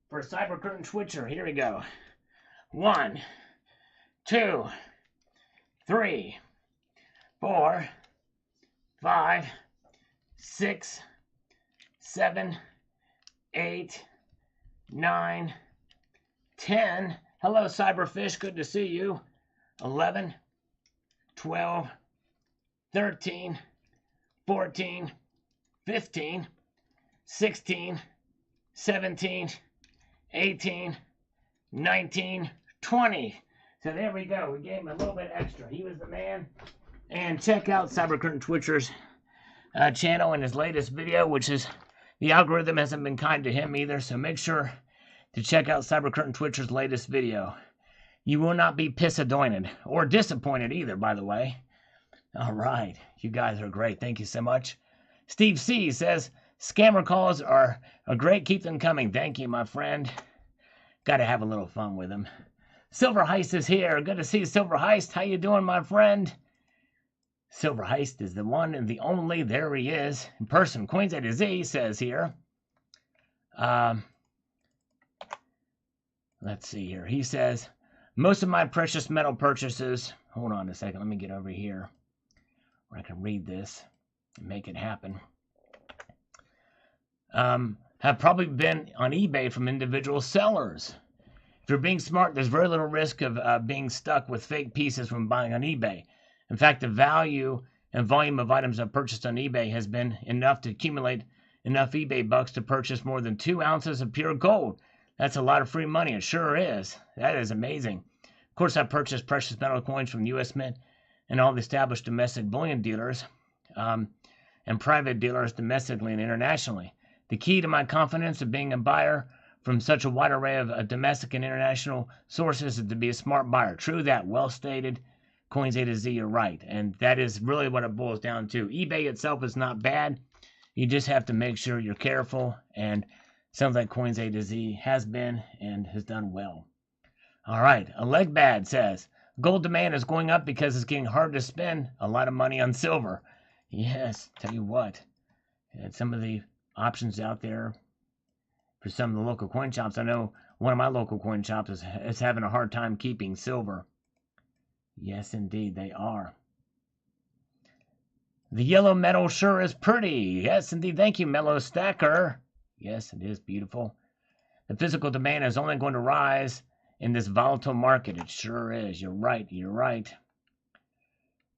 For Cyber Curtain Switcher, here we go. 1, 2, 3, 4, 5, 6, 7, 8, 9, 10. Hello, Cyberfish. Good to see you. 11, 12, 13, 14, 15, 16, 17, 18, 19, 20. So there we go. We gave him a little bit extra. He was the man. And check out Cybercurtain Twitcher's channel and his latest video, which is the algorithm hasn't been kind to him either. So make sure to check out Cybercurtain Twitcher's latest video. You will not be disappointed or disappointed either, by the way. All right. You guys are great. Thank you so much. Steve C says, scammer calls are great. Keep them coming. Thank you, my friend. Got to have a little fun with them. Silver Heist is here. Good to see you, Silver Heist. How you doing, my friend? Silver Heist is the one and the only. There he is. In person. Coins A to Z says here. Let's see here. He says, most of my precious metal purchases. Hold on a second. Let me get over here where I can read this and make it happen. Have probably been on eBay from individual sellers. If you're being smart, there's very little risk of being stuck with fake pieces when buying on eBay. In fact, the value and volume of items I've purchased on eBay has been enough to accumulate enough eBay bucks to purchase more than 2 ounces of pure gold. That's a lot of free money. It sure is. That is amazing. Of course, I purchased precious metal coins from the U.S. Mint and all the established domestic bullion dealers and private dealers domestically and internationally. The key to my confidence of being a buyer from such a wide array of domestic and international sources is to be a smart buyer. True that. Well stated. Coins A to Z, you're right. And that is really what it boils down to. eBay itself is not bad. You just have to make sure you're careful. And sounds like Coins A to Z has been and has done well. All right. Alegbad says, gold demand is going up because it's getting hard to spend a lot of money on silver. Yes, tell you what. Some of the options out there for some of the local coin shops. I know one of my local coin shops is having a hard time keeping silver. Yes, indeed, they are. The yellow metal sure is pretty. Yes, indeed. Thank you, Mellow Stacker. Yes, it is beautiful. The physical demand is only going to rise in this volatile market. It sure is. You're right. You're right.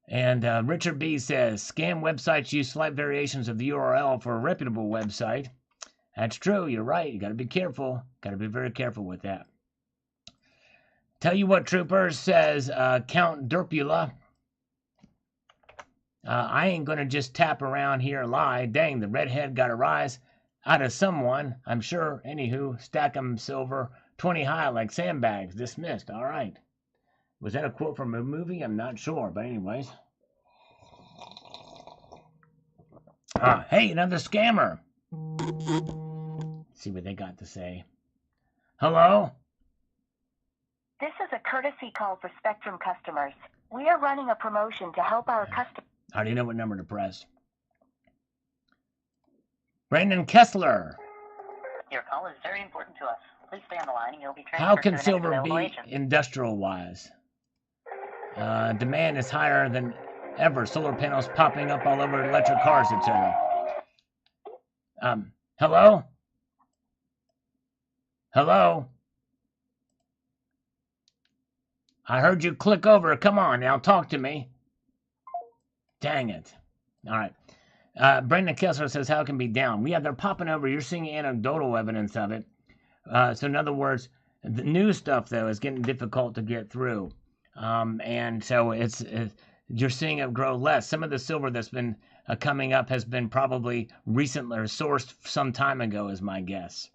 And Richard B says, scam websites use slight variations of the URL for a reputable website. That's true. You're right. You got to be careful. Got to be very careful with that. Tell you what, troopers, says Count Derpula. I ain't going to just tap around here and lie. Dang, the redhead got a rise out of someone, I'm sure. Anywho, stack 'em silver 20 high like sandbags. Dismissed. All right. Was that a quote from a movie? I'm not sure, but anyways. Hey, another scammer. Let's see what they got to say. Hello? This is a courtesy call for Spectrum customers. We are running a promotion to help our customers. How do you know what number to press? Brandon Kessler. Your call is very important to us. Please stay on the line and you'll be transferred How to can the next silver available be agent. industrial-wise? Demand is higher than ever. Solar panels popping up all over electric cars, etc. Hello? Hello? I heard you click over. Come on now, talk to me. Dang it. All right. Brendan Kessler says, how can be down? Yeah, they're popping over. You're seeing anecdotal evidence of it. So in other words, the new stuff, though, is getting difficult to get through. And so you're seeing it grow less. Some of the silver that's been coming up has been probably recently or sourced some time ago, is my guess.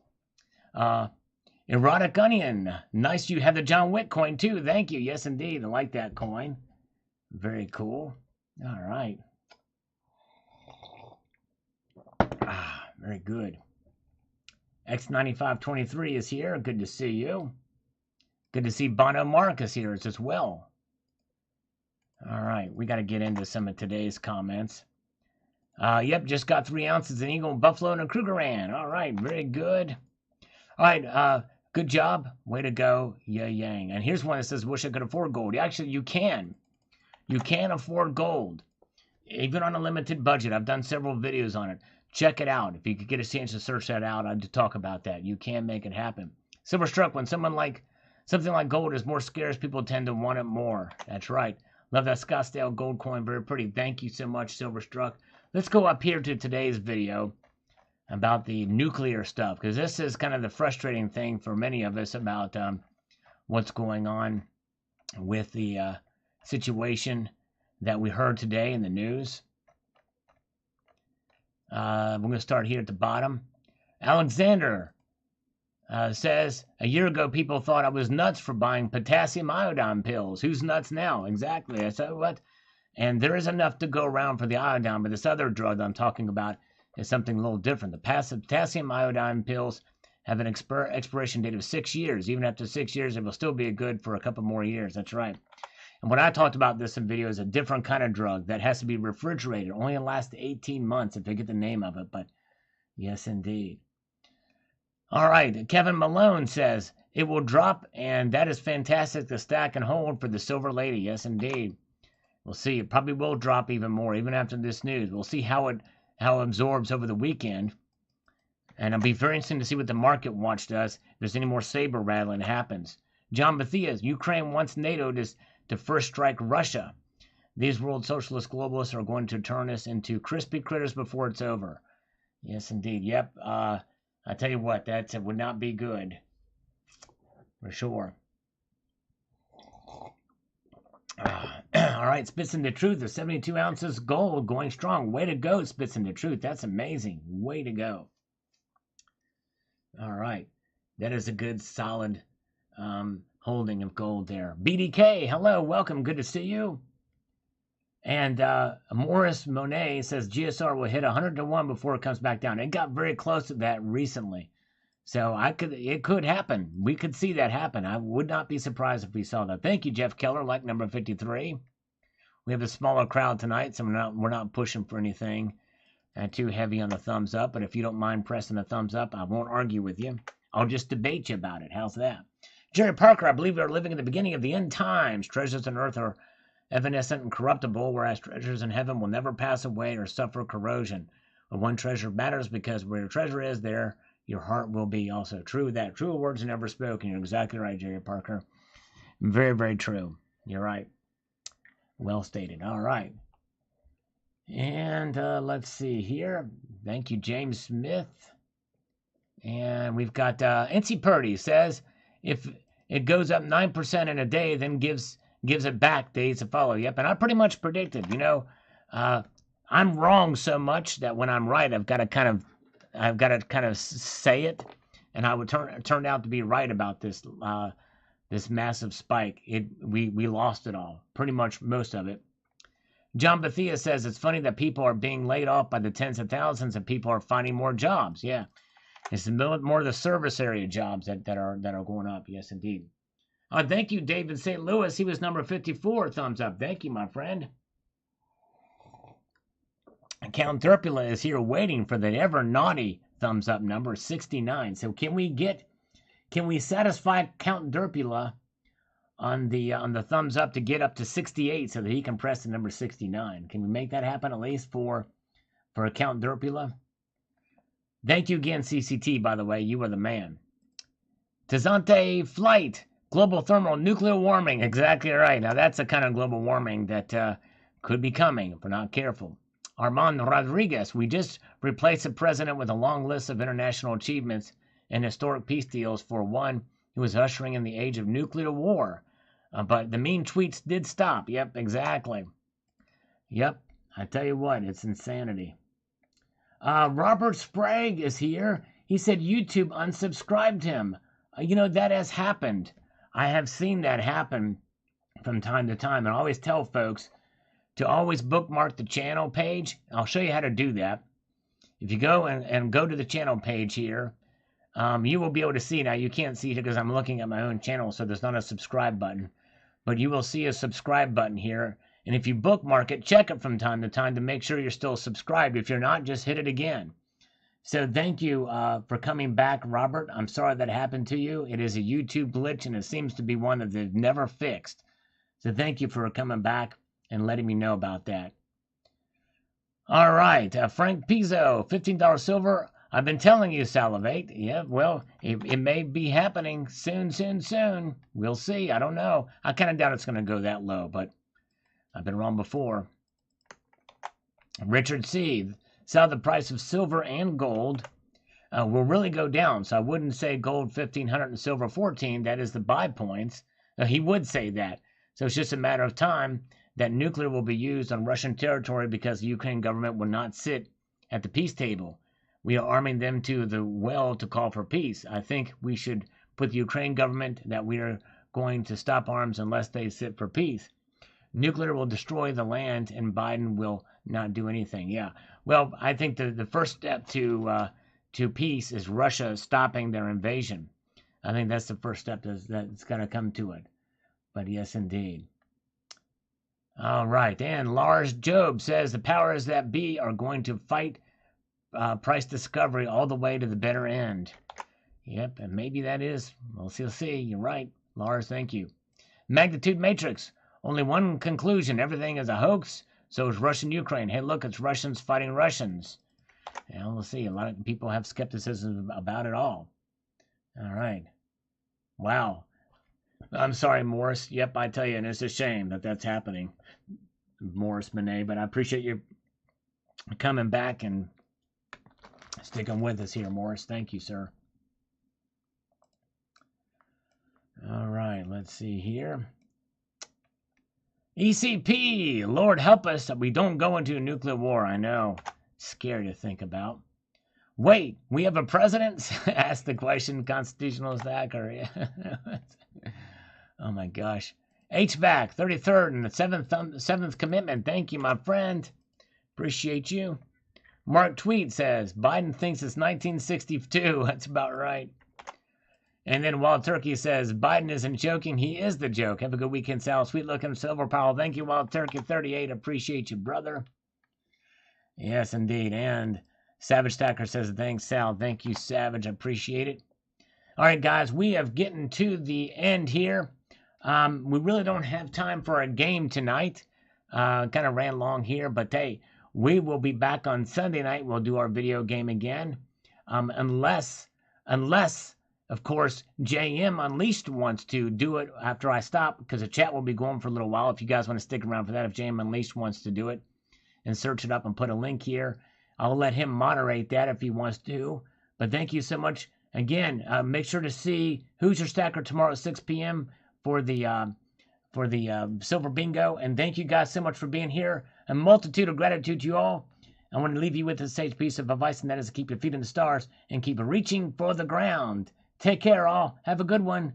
Erotic Onion. Nice you have the John Wick coin, too. Thank you. Yes, indeed. I like that coin. Very cool. All right. Very good. X9523 is here. Good to see you. Good to see Bono Marcus here as well. All right. We got to get into some of today's comments. Yep, just got 3 ounces in Eagle, Buffalo, and a Krugerrand. All right. Very good. All right. Good job. Way to go. Yeah, yang. And here's one that says, wish I could afford gold. Actually, you can. You can afford gold. Even on a limited budget. I've done several videos on it. Check it out. If you could get a chance to search that out, I'd talk about that. You can make it happen. Silverstruck, when something like gold is more scarce, people tend to want it more. That's right. Love that Scottsdale gold coin. Very pretty. Thank you so much, Silverstruck. Let's go up here to today's video about the nuclear stuff, because this is kind of the frustrating thing for many of us about what's going on with the situation that we heard today in the news. We're going to start here at the bottom. Alexander says, a year ago people thought I was nuts for buying potassium iodine pills. Who's nuts now? Exactly. I said, what? And there is enough to go around for the iodine, but this other drug that I'm talking about is something a little different. The potassium iodine pills have an expiration date of 6 years. Even after 6 years, it will still be good for a couple more years. That's right. And when I talked about this in video, is a different kind of drug that has to be refrigerated. Only lasts 18 months if I get the name of it. But yes, indeed. All right. Kevin Malone says, it will drop, and that is fantastic to stack and hold for the Silver Lady. Yes, indeed. We'll see. It probably will drop even more, even after this news. We'll see how it absorbs over the weekend. And it'll be very interesting to see what the market watch does. If there's any more saber rattling happens. John Mathias, Ukraine wants NATO to first strike Russia. These world socialist globalists are going to turn us into crispy critters before it's over. Yes, indeed. Yep. I tell you what, that would not be good. For sure. All right, Spits in the Truth, the 72 ounces gold going strong. Way to go, Spits in the Truth. That's amazing. Way to go. All right. That is a good, solid holding of gold there. BDK, hello, welcome. Good to see you. And Morris Monet says GSR will hit 100 to 1 before it comes back down. It got very close to that recently. So it could happen. We could see that happen. I would not be surprised if we saw that. Thank you, Jeff Keller, like number 53. We have a smaller crowd tonight, so we're not pushing for anything too heavy on the thumbs up. But if you don't mind pressing a thumbs up, I won't argue with you. I'll just debate you about it. How's that? Jerry Parker, I believe we are living in the beginning of the end times. Treasures on earth are evanescent and corruptible, whereas treasures in heaven will never pass away or suffer corrosion. But one treasure matters because where your treasure is, there your heart will be also. True that. True words are never spoken. You're exactly right, Jerry Parker. Very, very true. You're right. Well stated. All right. And let's see here. Thank you, James Smith. And we've got NC Purdy says, if it goes up 9% in a day, then gives it back days to follow. Yep, and I pretty much predicted. You know, I'm wrong so much that when I'm right, I've got to kind of say it, and I would turn out to be right about this this massive spike. We lost it all, pretty much most of it. John Bethia says it's funny that people are being laid off by the tens of thousands and people are finding more jobs. Yeah, it's more of the service area jobs that are going up. Yes, indeed. Thank you, David St. Louis. He was number 54. Thumbs up. Thank you, my friend. Count Derpula is here waiting for the ever naughty thumbs up number 69. So can we satisfy Count Derpula on the thumbs up to get up to 68 so that he can press the number 69? Can we make that happen at least for Count Derpula? Thank you again, CCT, by the way. You are the man. Tazante Flight. Global thermal nuclear warming. Exactly right. Now that's a kind of global warming that could be coming if we're not careful. Armand Rodriguez. We just replaced the president with a long list of international achievements and historic peace deals for one who was ushering in the age of nuclear war. But the mean tweets did stop. Yep, exactly. Yep. I tell you what, it's insanity. Robert Sprague is here. He said YouTube unsubscribed him. You know, that has happened. I have seen that happen from time to time. And I always tell folks to always bookmark the channel page. I'll show you how to do that. If you go and go to the channel page here, you will be able to see. Now, you can't see it because I'm looking at my own channel, so there's not a subscribe button. But you will see a subscribe button here. And if you bookmark it, check it from time to time to make sure you're still subscribed. If you're not, just hit it again. So thank you for coming back, Robert. I'm sorry that happened to you. It is a YouTube glitch, and it seems to be one that they've never fixed. So thank you for coming back and letting me know about that. All right, Frank Pizzo, $15 silver. I've been telling you, salivate. Yeah, well, it may be happening soon, soon, soon. We'll see. I don't know. I kind of doubt it's going to go that low, but I've been wrong before. Richard C. Saw the price of silver and gold will really go down. So I wouldn't say gold 1,500 and silver 14. That is the buy points. He would say that. So it's just a matter of time that nuclear will be used on Russian territory because the Ukraine government will not sit at the peace table. We are arming them to the well to call for peace. I think we should put the Ukraine government that we are going to stop arms unless they sit for peace. Nuclear will destroy the land and Biden will not do anything. Yeah. Well, I think the first step to peace is Russia stopping their invasion. I think that's the first step that's going to come to it. But yes, indeed. All right. And Lars Job says the powers that be are going to fight price discovery all the way to the bitter end. Yep. And maybe that is. We'll see. You're right. Lars, thank you. Magnitude Matrix. Only one conclusion. Everything is a hoax. So is Russian-Ukraine. Hey, look, it's Russians fighting Russians. And we'll see. A lot of people have skepticism about it all. All right. Wow. I'm sorry, Morris. Yep, I tell you, and it's a shame that that's happening, Morris Monet. But I appreciate you coming back and sticking with us here, Morris. Thank you, sir. All right, let's see here. ECP, Lord help us that we don't go into a nuclear war. I know. Scary to think about. Wait, we have a president? Ask the question, constitutional hacker. Oh my gosh. HVAC, 33rd and the 7th commitment. Thank you, my friend. Appreciate you. Mark Tweet says, Biden thinks it's 1962. That's about right. And then Wild Turkey says, Biden isn't joking. He is the joke. Have a good weekend, Sal. Sweet looking silver Powell. Thank you, Wild Turkey 38. Appreciate you, brother. Yes, indeed. And Savage Stacker says, thanks, Sal. Thank you, Savage. I appreciate it. All right, guys, we have getting to the end here. We really don't have time for a game tonight. Kind of ran long here, but hey, we will be back on Sunday night. We'll do our video game again. Unless, of course, JM Unleashed wants to do it after I stop, because the chat will be going for a little while. If you guys want to stick around for that, if JM Unleashed wants to do it and search it up and put a link here, I'll let him moderate that if he wants to. But thank you so much. Again, make sure to see Who's Your Stacker tomorrow at 6 p.m. for the Silver Bingo. And thank you guys so much for being here. A multitude of gratitude to you all. I want to leave you with a sage piece of advice, and that is to keep your feet in the stars and keep reaching for the ground. Take care, all. Have a good one.